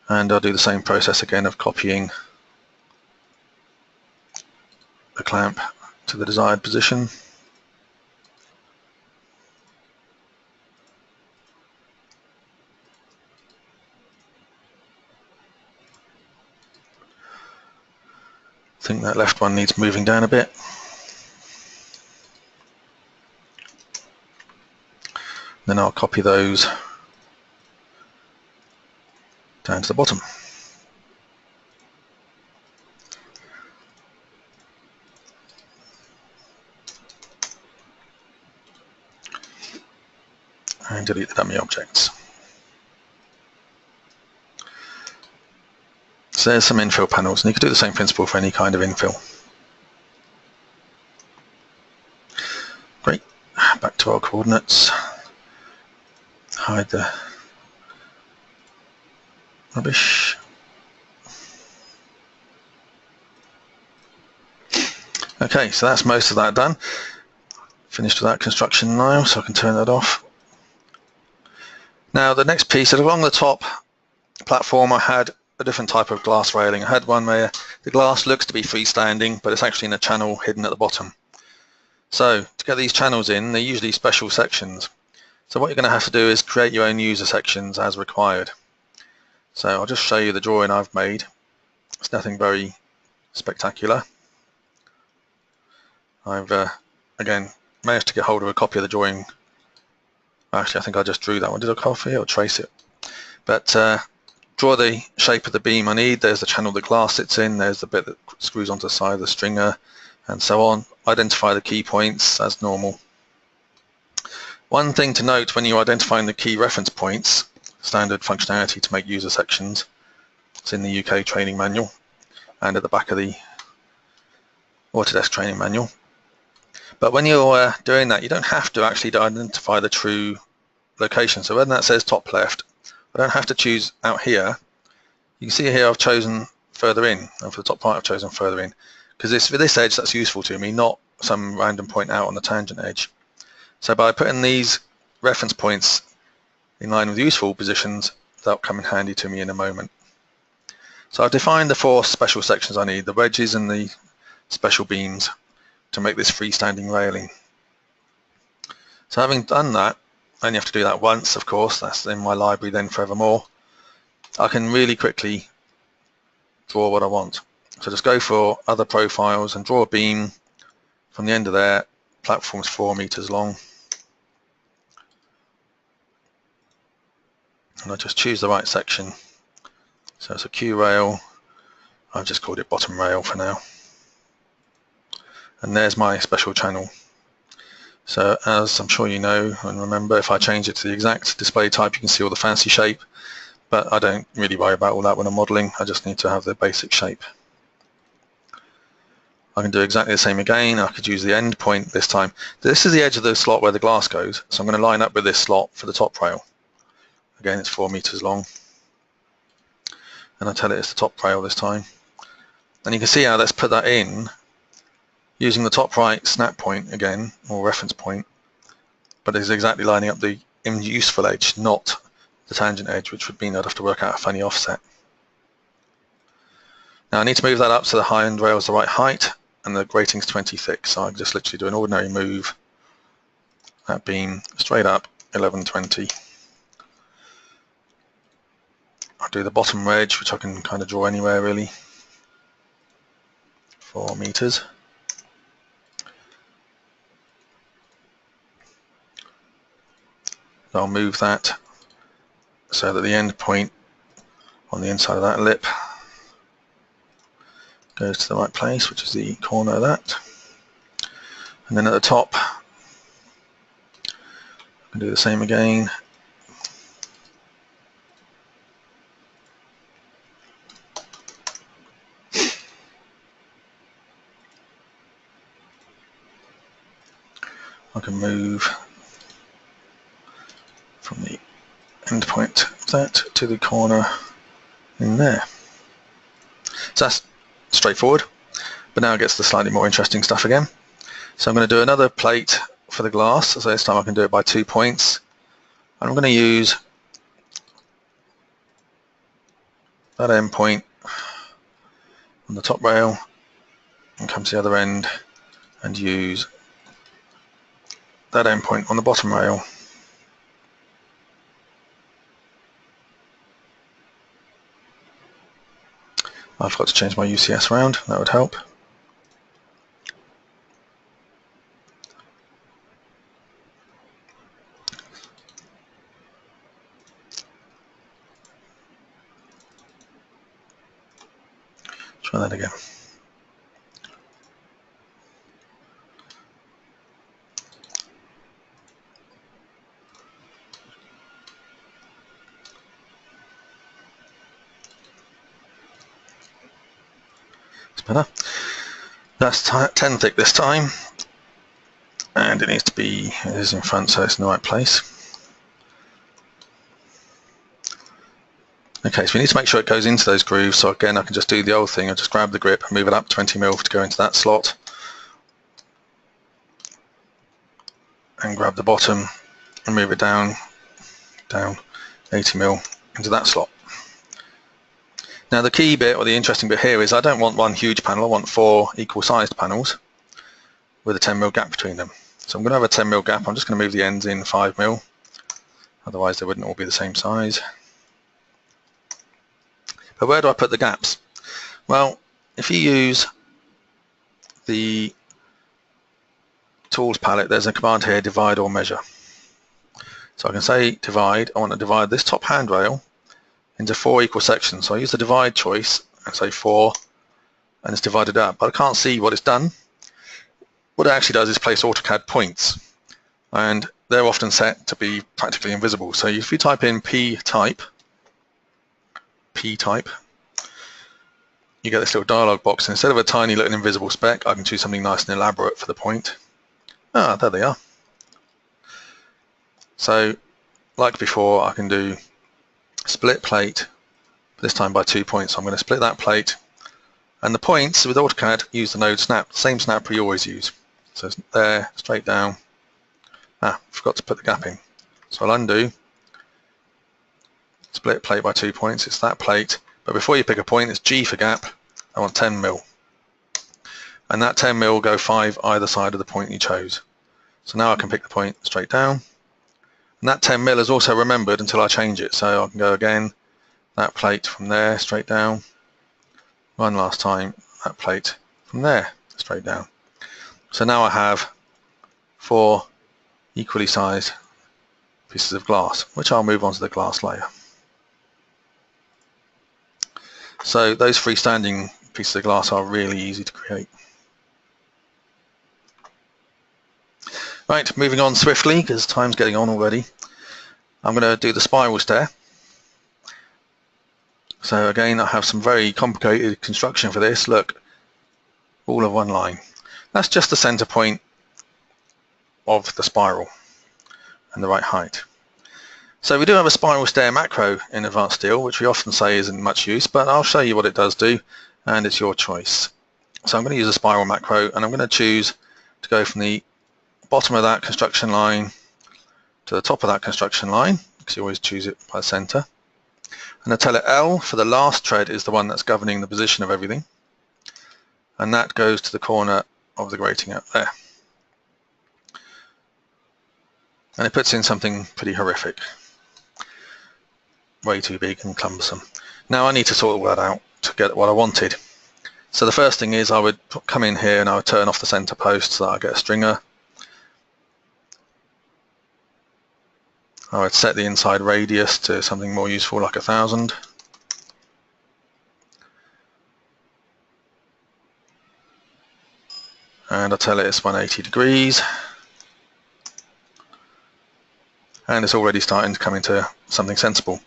Speaker 1: And I'll do the same process again of copying the clamp to the desired position. I think that left one needs moving down a bit. Then I'll copy those down to the bottom. And delete the dummy objects. So there's some infill panels, and you could do the same principle for any kind of infill. Great. Back to our coordinates. Hide the rubbish. Okay, so that's most of that done. Finished with that construction now, so I can turn that off. Now the next piece, along the top platform I had a different type of glass railing. I had one where the glass looks to be freestanding, but it's actually in a channel hidden at the bottom. So to get these channels in, they're usually special sections. So what you're going to have to do is create your own user sections as required. So I'll just show you the drawing I've made. It's nothing very spectacular. I've again managed to get hold of a copy of the drawing. Actually, I think I just drew that one. Did I copy it or trace it? But draw the shape of the beam I need. There's the channel the glass sits in. There's the bit that screws onto the side of the stringer, and so on. Identify the key points as normal. One thing to note when you're identifying the key reference points, standard functionality to make user sections, it's in the UK training manual and at the back of the Autodesk training manual. But when you're doing that, you don't have to actually identify the true location. So when that says top left, I don't have to choose out here. You can see here I've chosen further in, and for the top part I've chosen further in, because for this edge that's useful to me, not some random point out on the tangent edge. So by putting these reference points in line with useful positions, that'll come in handy to me in a moment. So I've defined the 4 special sections I need, the wedges and the special beams, to make this freestanding railing. So having done that, I only have to do that once, of course, that's in my library then forevermore. I can really quickly draw what I want. So just go for other profiles and draw a beam from the end of there. Platform's 4 meters long. And I just choose the right section. So it's a Q rail. I've just called it bottom rail for now. And there's my special channel. So as I'm sure you know and remember, if I change it to the exact display type, you can see all the fancy shape. But I don't really worry about all that when I'm modeling. I just need to have the basic shape. I can do exactly the same again. I could use the end point this time. This is the edge of the slot where the glass goes. So I'm going to line up with this slot for the top rail. Again, it's 4 meters long. And I tell it it's the top rail this time. And you can see how let's put that in using the top right snap point again, or reference point, but it's exactly lining up the useful edge, not the tangent edge, which would mean I'd have to work out a funny offset. Now I need to move that up so the high end rail is the right height and the grating's 20 thick, so I can just literally do an ordinary move, that beam straight up 1120. I'll do the bottom wedge, which I can kind of draw anywhere really, 4 meters. I'll move that so that the end point on the inside of that lip goes to the right place, which is the corner of that. And then at the top, I can do the same again. I can move from the end point of that to the corner in there. So that's straightforward, but now it gets the slightly more interesting stuff again. So I'm going to do another plate for the glass, so this time I can do it by 2 points. And I'm going to use that end point on the top rail and come to the other end and use that end point on the bottom rail. I forgot to change my UCS around, that would help. Try that again. Better. That's 10 thick this time, and it needs to be, it is in front so it's in the right place. Okay, so we need to make sure it goes into those grooves, so again I can just do the old thing, I just grab the grip and move it up 20 mil to go into that slot, and grab the bottom and move it down 80 mil into that slot. Now the key bit, or the interesting bit here, is I don't want one huge panel, I want 4 equal sized panels with a 10 mil gap between them. So I'm going to have a 10 mil gap, I'm just going to move the ends in 5 mil, otherwise they wouldn't all be the same size. But where do I put the gaps? Well, if you use the tools palette, there's a command here, divide or measure. So I can say divide, I want to divide this top handrail into 4 equal sections. So I use the divide choice and say 4, and it's divided up, but I can't see what it's done. What it actually does is place AutoCAD points, and they're often set to be practically invisible. So if you type in P-type, you get this little dialog box, and instead of a tiny little invisible speck, I can choose something nice and elaborate for the point. Ah, there they are. So like before, I can do split plate, this time by 2 points. So I'm going to split that plate, and the points with AutoCAD use the node snap, same snap we always use. So it's there, straight down. Forgot to put the gap in. So I'll undo, split plate by 2 points, it's that plate, but before you pick a point, it's G for gap, I want 10 mil. And that 10 mil will go 5 either side of the point you chose. So now I can pick the point straight down. And that 10 mil is also remembered until I change it, so I can go again, that plate from there straight down, one last time that plate from there straight down. So now I have 4 equally sized pieces of glass, which I'll move on to the glass layer. So those freestanding pieces of glass are really easy to create. Right, moving on swiftly because time's getting on already. I'm going to do the spiral stair. So again, I have some very complicated construction for this. Look, all of one line. That's just the center point of the spiral and the right height. So we do have a spiral stair macro in Advanced Steel, which we often say isn't much use, but I'll show you what it does do, and it's your choice. So I'm going to use a spiral macro, and I'm going to choose to go from the bottom of that construction line to the top of that construction line, because you always choose it by the center. And I tell it L for the last tread is the one that's governing the position of everything, and that goes to the corner of the grating out there. And it puts in something pretty horrific. Way too big and cumbersome. Now I need to sort all that out to get what I wanted. So the first thing is I would come in here and I would turn off the center post so that I get a stringer. I would set the inside radius to something more useful like 1000. And I tell it it's 180 degrees. And it's already starting to come into something sensible.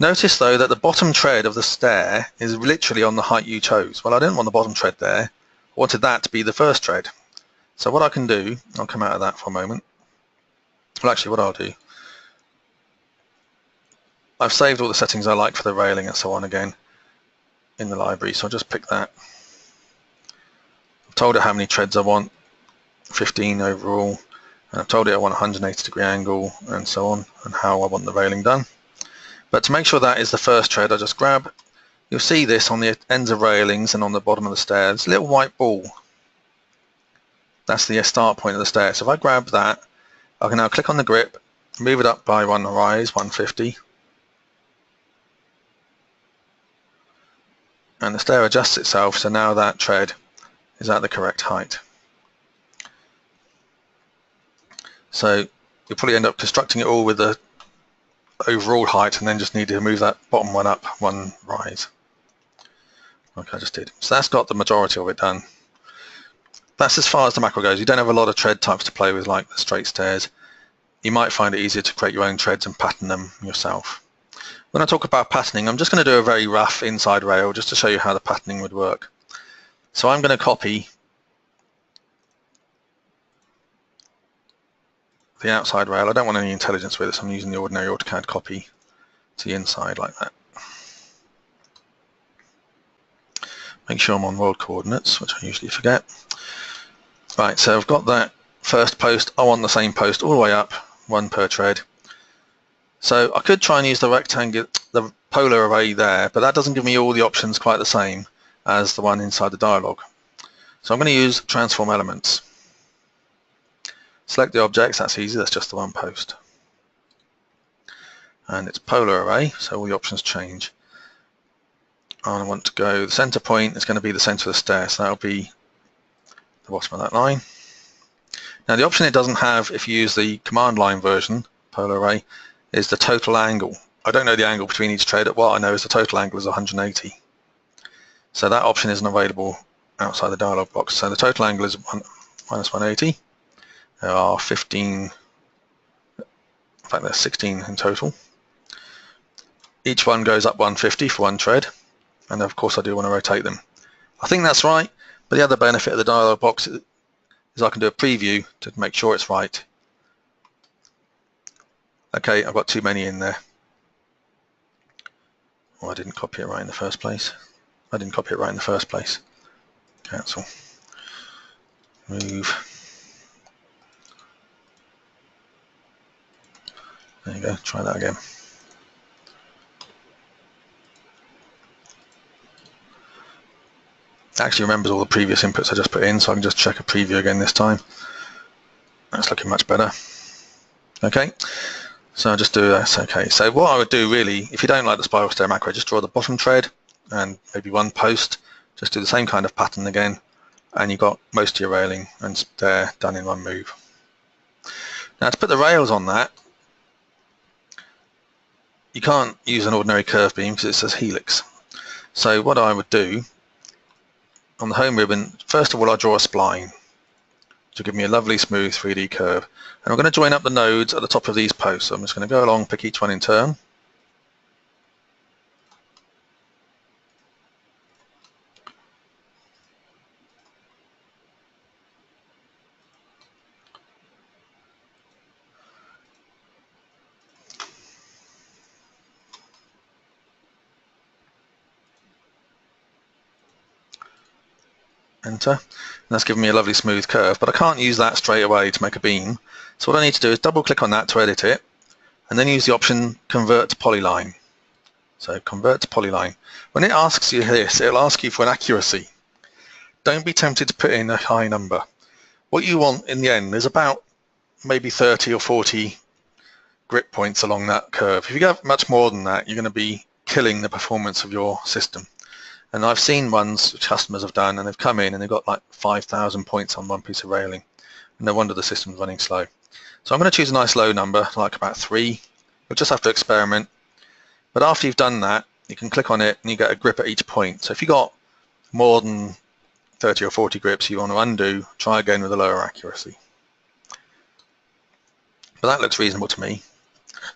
Speaker 1: Notice though that the bottom tread of the stair is literally on the height you chose. Well, I didn't want the bottom tread there. I wanted that to be the first tread. So what I can do, I'll come out of that for a moment. Well, actually what I'll do, I've saved all the settings I like for the railing and so on again in the library, so I'll just pick that. I've told it how many treads I want, 15 overall. And I've told it I want a 180 degree angle and so on, and how I want the railing done. But to make sure that is the first tread, I just grab, you'll see this on the ends of railings and on the bottom of the stairs, a little white ball. That's the start point of the stair. So if I grab that, I can now click on the grip, move it up by one rise, 150. And the stair adjusts itself, so now that tread is at the correct height. So you'll probably end up constructing it all with the overall height and then just need to move that bottom one up one rise. Like I just did. So that's got the majority of it done. That's as far as the macro goes. You don't have a lot of tread types to play with like the straight stairs. You might find it easier to create your own treads and pattern them yourself. When I talk about patterning, I'm just going to do a very rough inside rail just to show you how the patterning would work. So I'm going to copy the outside rail. I don't want any intelligence with it, so I'm using the ordinary AutoCAD copy to the inside like that. Make sure I'm on world coordinates, which I usually forget. Right, so I've got that first post. I want the same post all the way up, one per tread. So I could try and use the rectangle, the polar array there, but that doesn't give me all the options quite the same as the one inside the dialog. So I'm going to use transform elements. Select the objects, that's easy, that's just the one post. And it's polar array, so all the options change. And I want to go, the center point is going to be the center of the stair, so that'll be the bottom of that line. Now the option it doesn't have if you use the command line version, polar array, is the total angle. I don't know the angle between each tread, what I know is the total angle is 180. So that option isn't available outside the dialog box. So the total angle is minus 180. There are 15, in fact there's 16 in total. Each one goes up 150 for one tread, and of course I do want to rotate them. I think that's right, but the other benefit of the dialog box is I can do a preview to make sure it's right. Okay, I've got too many in there. Oh, I didn't copy it right in the first place. Cancel. Move. There you go, try that again. It actually remembers all the previous inputs I just put in, so I can just check a preview again this time. That's looking much better. Okay, So I'll just do this. Okay, so what I would do really, if you don't like the spiral stair macro, just draw the bottom tread and maybe one post. Just do the same kind of pattern again, and you've got most of your railing and stair done in one move. Now to put the rails on that, you can't use an ordinary curve beam because it says helix. So what I would do, on the home ribbon, first of all I'll draw a spline to give me a lovely smooth 3D curve. And I'm going to join up the nodes at the top of these posts. So I'm just going to go along, pick each one in turn. Enter. And that's giving me a lovely smooth curve, but I can't use that straight away to make a beam. So what I need to do is double click on that to edit it, and then use the option convert to polyline. So convert to polyline. When it asks you this, it'll ask you for an accuracy. Don't be tempted to put in a high number. What you want in the end is about maybe 30 or 40 grip points along that curve. If you go much more than that, you're going to be killing the performance of your system. And I've seen ones which customers have done, and they've come in and they've got like 5,000 points on one piece of railing. And no wonder the system's running slow. So I'm going to choose a nice low number, like about 3. You'll just have to experiment. But after you've done that, you can click on it and you get a grip at each point. So if you've got more than 30 or 40 grips you want to undo, try again with a lower accuracy. But that looks reasonable to me.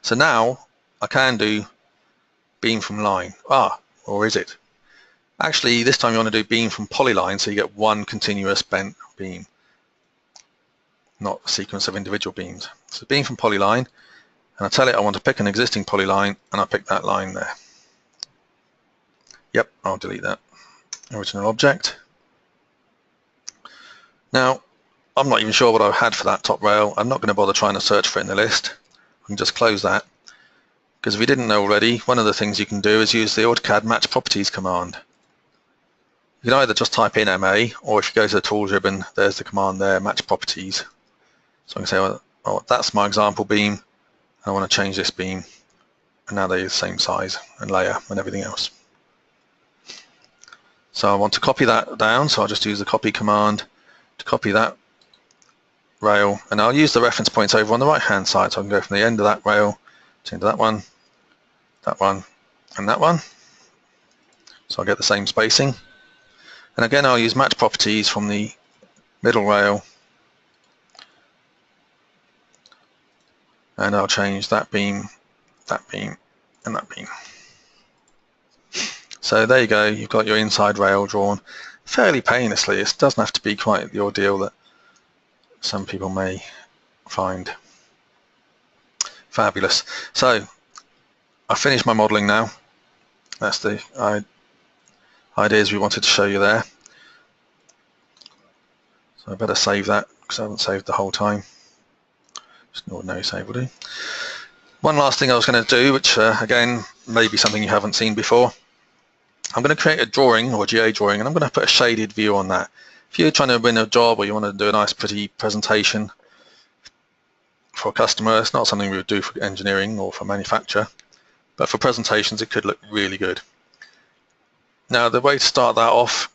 Speaker 1: So now I can do beam from line. Or is it? Actually, this time you want to do beam from polyline, so you get one continuous bent beam, not a sequence of individual beams. So beam from polyline, and I tell it I want to pick an existing polyline, and I pick that line there. Yep, I'll delete that. Original object. Now, I'm not even sure what I had for that top rail. I'm not going to bother trying to search for it in the list. I can just close that. Because if you didn't know already, one of the things you can do is use the AutoCAD match properties command. You can either just type in MA, or if you go to the tools ribbon, there's the command there, match properties. So I can say, well, that's my example beam. I want to change this beam. And now they're the same size and layer and everything else. So I want to copy that down, so I'll just use the copy command to copy that rail. And I'll use the reference points over on the right-hand side, so I can go from the end of that rail to that one, and that one. So I'll get the same spacing. And again, I'll use match properties from the middle rail, and I'll change that beam, and that beam. So there you go, you've got your inside rail drawn fairly painlessly. It doesn't have to be quite the ordeal that some people may find. Fabulous. So I've finished my modelling now. That's the ideas we wanted to show you there. So I better save that because I haven't saved the whole time. Just an ordinary save will do. One last thing I was going to do, which again may be something you haven't seen before. I'm going to create a drawing or GA drawing, and I'm going to put a shaded view on that. If you're trying to win a job or you want to do a nice pretty presentation for a customer, it's not something we would do for engineering or for manufacture, but for presentations it could look really good. Now the way to start that off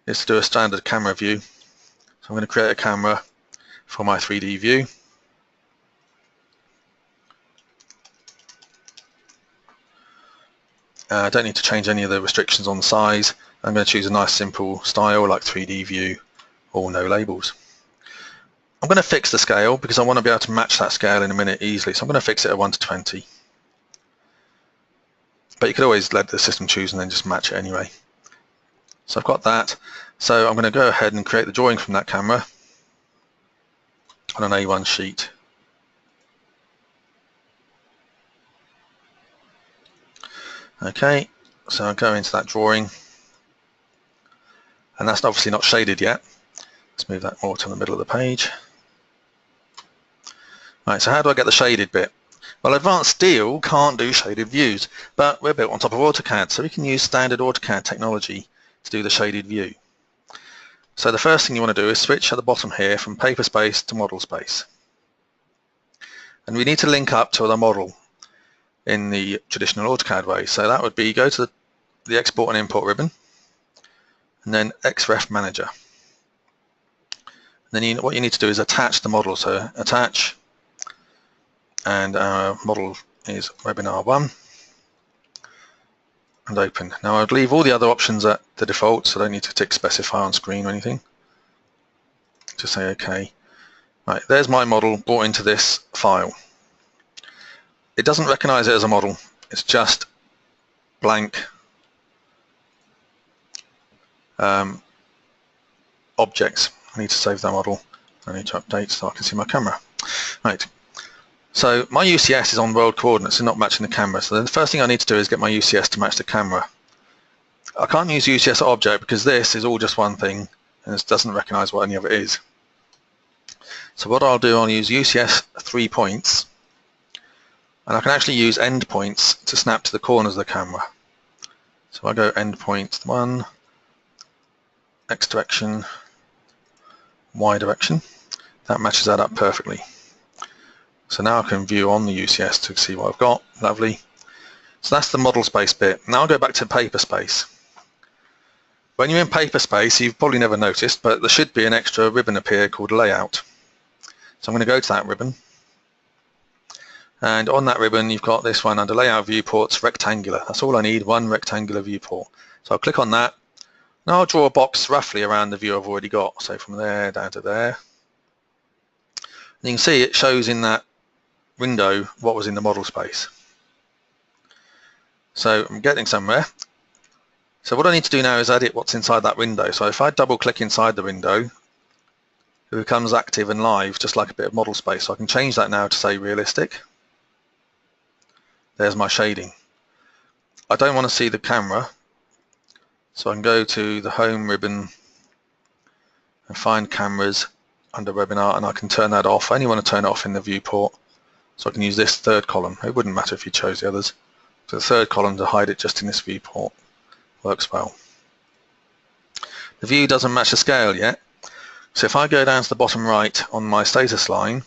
Speaker 1: is to do a standard camera view. So I'm going to create a camera for my 3D view. I don't need to change any of the restrictions on the size. I'm going to choose a nice simple style like 3D view or no labels. I'm going to fix the scale because I want to be able to match that scale in a minute easily. So I'm going to fix it at 1:20. But you could always let the system choose and then just match it anyway. So I've got that. So I'm going to go ahead and create the drawing from that camera on an A1 sheet. Okay, so I'll go into that drawing, and that's obviously not shaded yet. Let's move that more to the middle of the page. Right, so how do I get the shaded bit? Well, Advanced Steel can't do shaded views, but we're built on top of AutoCAD, so we can use standard AutoCAD technology to do the shaded view. So the first thing you want to do is switch at the bottom here from paper space to model space. and we need to link up to the model in the traditional AutoCAD way. So that would be go to the export and import ribbon, and then XREF Manager. And then what you need to do is attach the model. So attach, and our model is webinar 1, and open. Now I'd leave all the other options at the default, so I don't need to tick specify on screen or anything. Just say OK. Right, there's my model brought into this file. It doesn't recognize it as a model. It's just blank objects. I need to save that model. I need to update so I can see my camera. Right. So my UCS is on world coordinates and not matching the camera. So the first thing I need to do is get my UCS to match the camera. I can't use UCS object because this is all just one thing and it doesn't recognize what any of it is. So what I'll do, I'll use UCS 3 points, and I can actually use endpoints to snap to the corners of the camera. So I go endpoint 1, X direction, Y direction. That matches that up perfectly. So now I can view on the UCS to see what I've got. Lovely. So that's the model space bit. Now I'll go back to paper space. When you're in paper space, you've probably never noticed, but there should be an extra ribbon appear called layout. So I'm going to go to that ribbon. And on that ribbon, you've got this one under layout viewports, rectangular. That's all I need, one rectangular viewport. So I'll click on that. Now I'll draw a box roughly around the view I've already got. So from there down to there. And you can see it shows in that window what was in the model space. So I'm getting somewhere. So what I need to do now is edit what's inside that window. So if I double click inside the window, it becomes active and live, just like a bit of model space. So I can change that now to say realistic. There's my shading. I don't want to see the camera, so I can go to the home ribbon and find cameras under webinar, and I can turn that off. I only want to turn it off in the viewport, so I can use this third column. It wouldn't matter if you chose the others. So the third column to hide it just in this viewport works well. The view doesn't match the scale yet. So if I go down to the bottom right on my status line,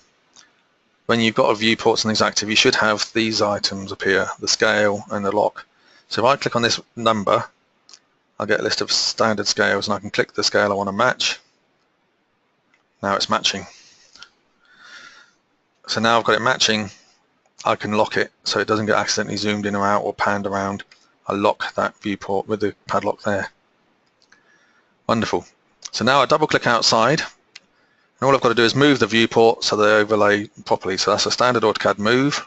Speaker 1: when you've got a viewports and things active, you should have these items appear, the scale and the lock. So if I click on this number, I'll get a list of standard scales, and I can click the scale I want to match. Now it's matching. So now I've got it matching, I can lock it so it doesn't get accidentally zoomed in or out or panned around. I lock that viewport with the padlock there. Wonderful. So now I double click outside, and all I've got to do is move the viewport so they overlay properly. So that's a standard AutoCAD move.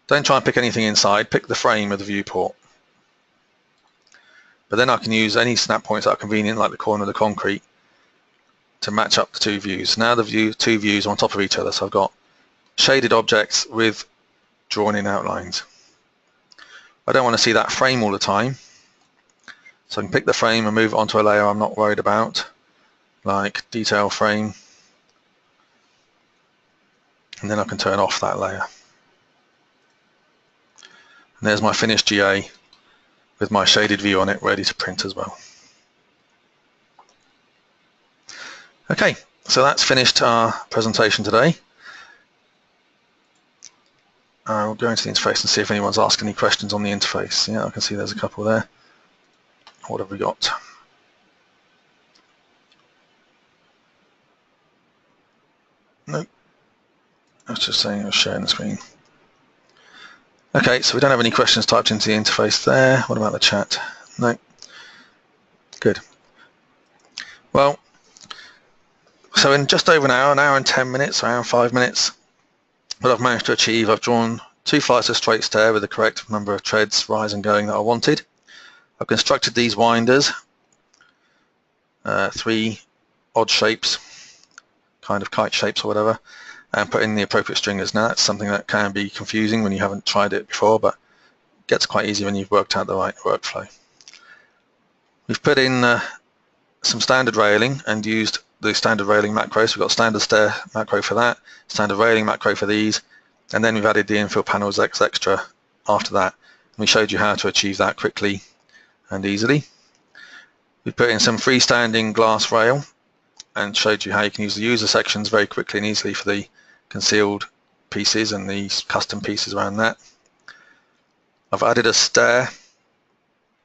Speaker 1: Don't try and pick anything inside, pick the frame of the viewport. But then I can use any snap points that are convenient, like the corner of the concrete, to match up the two views. Now the two views are on top of each other, so I've got shaded objects with drawn in outlines. I don't want to see that frame all the time, so I can pick the frame and move it onto a layer I'm not worried about, like detail frame, and then I can turn off that layer. And there's my finished GA with my shaded view on it, ready to print as well. Okay, so that's finished our presentation today. I'll go into the interface and see if anyone's asked any questions on the interface. Yeah, I can see there's a couple there. What have we got? Nope. I was just saying I was sharing the screen. Okay, so we don't have any questions typed into the interface there. What about the chat? No. Good. Well, so in just over an hour and 10 minutes, an hour and 5 minutes, what I've managed to achieve, I've drawn 2 flights of straight stair with the correct number of treads, rise and going that I wanted. I've constructed these winders, 3 odd shapes, kind of kite shapes or whatever, and put in the appropriate stringers. Now that's something that can be confusing when you haven't tried it before, but gets quite easy when you've worked out the right workflow. We've put in some standard railing and used the standard railing macro. So we've got standard stair macro for that, standard railing macro for these, and then we've added the infill panels extra after that. And we showed you how to achieve that quickly and easily. We put in some freestanding glass rail and showed you how you can use the user sections very quickly and easily for the concealed pieces and these custom pieces around that. I've added a stair,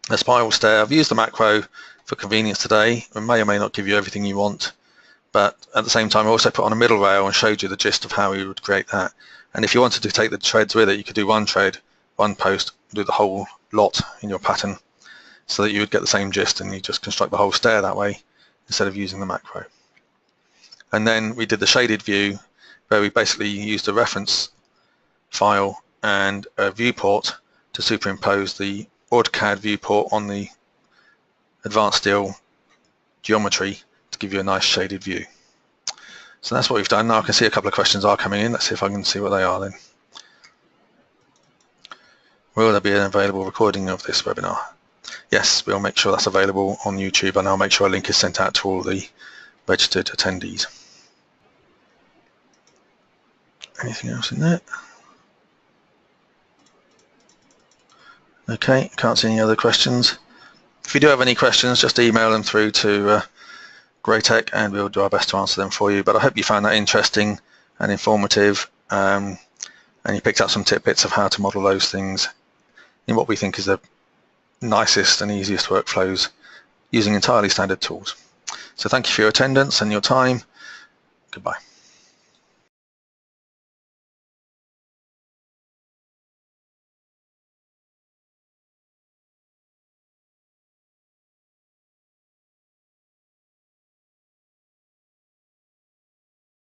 Speaker 1: a spiral stair. I've used the macro for convenience today. It may or may not give you everything you want, but at the same time I also put on a middle rail and showed you the gist of how you would create that. And if you wanted to take the treads with it, you could do one tread, one post, do the whole lot in your pattern so that you would get the same gist, and you just construct the whole stair that way instead of using the macro. And then we did the shaded view, where we basically used a reference file and a viewport to superimpose the AutoCAD viewport on the advanced steel geometry to give you a nice shaded view. So that's what we've done. Now I can see a couple of questions are coming in. Let's see if I can see what they are then. Will there be an available recording of this webinar? Yes, we'll make sure that's available on YouTube, and I'll make sure a link is sent out to all the registered attendees. Anything else in there? Okay, can't see any other questions. If you do have any questions, just email them through to Greytech and we'll do our best to answer them for you. But I hope you found that interesting and informative, and you picked up some tidbits of how to model those things in what we think is the nicest and easiest workflows using entirely standard tools. So thank you for your attendance and your time. Goodbye.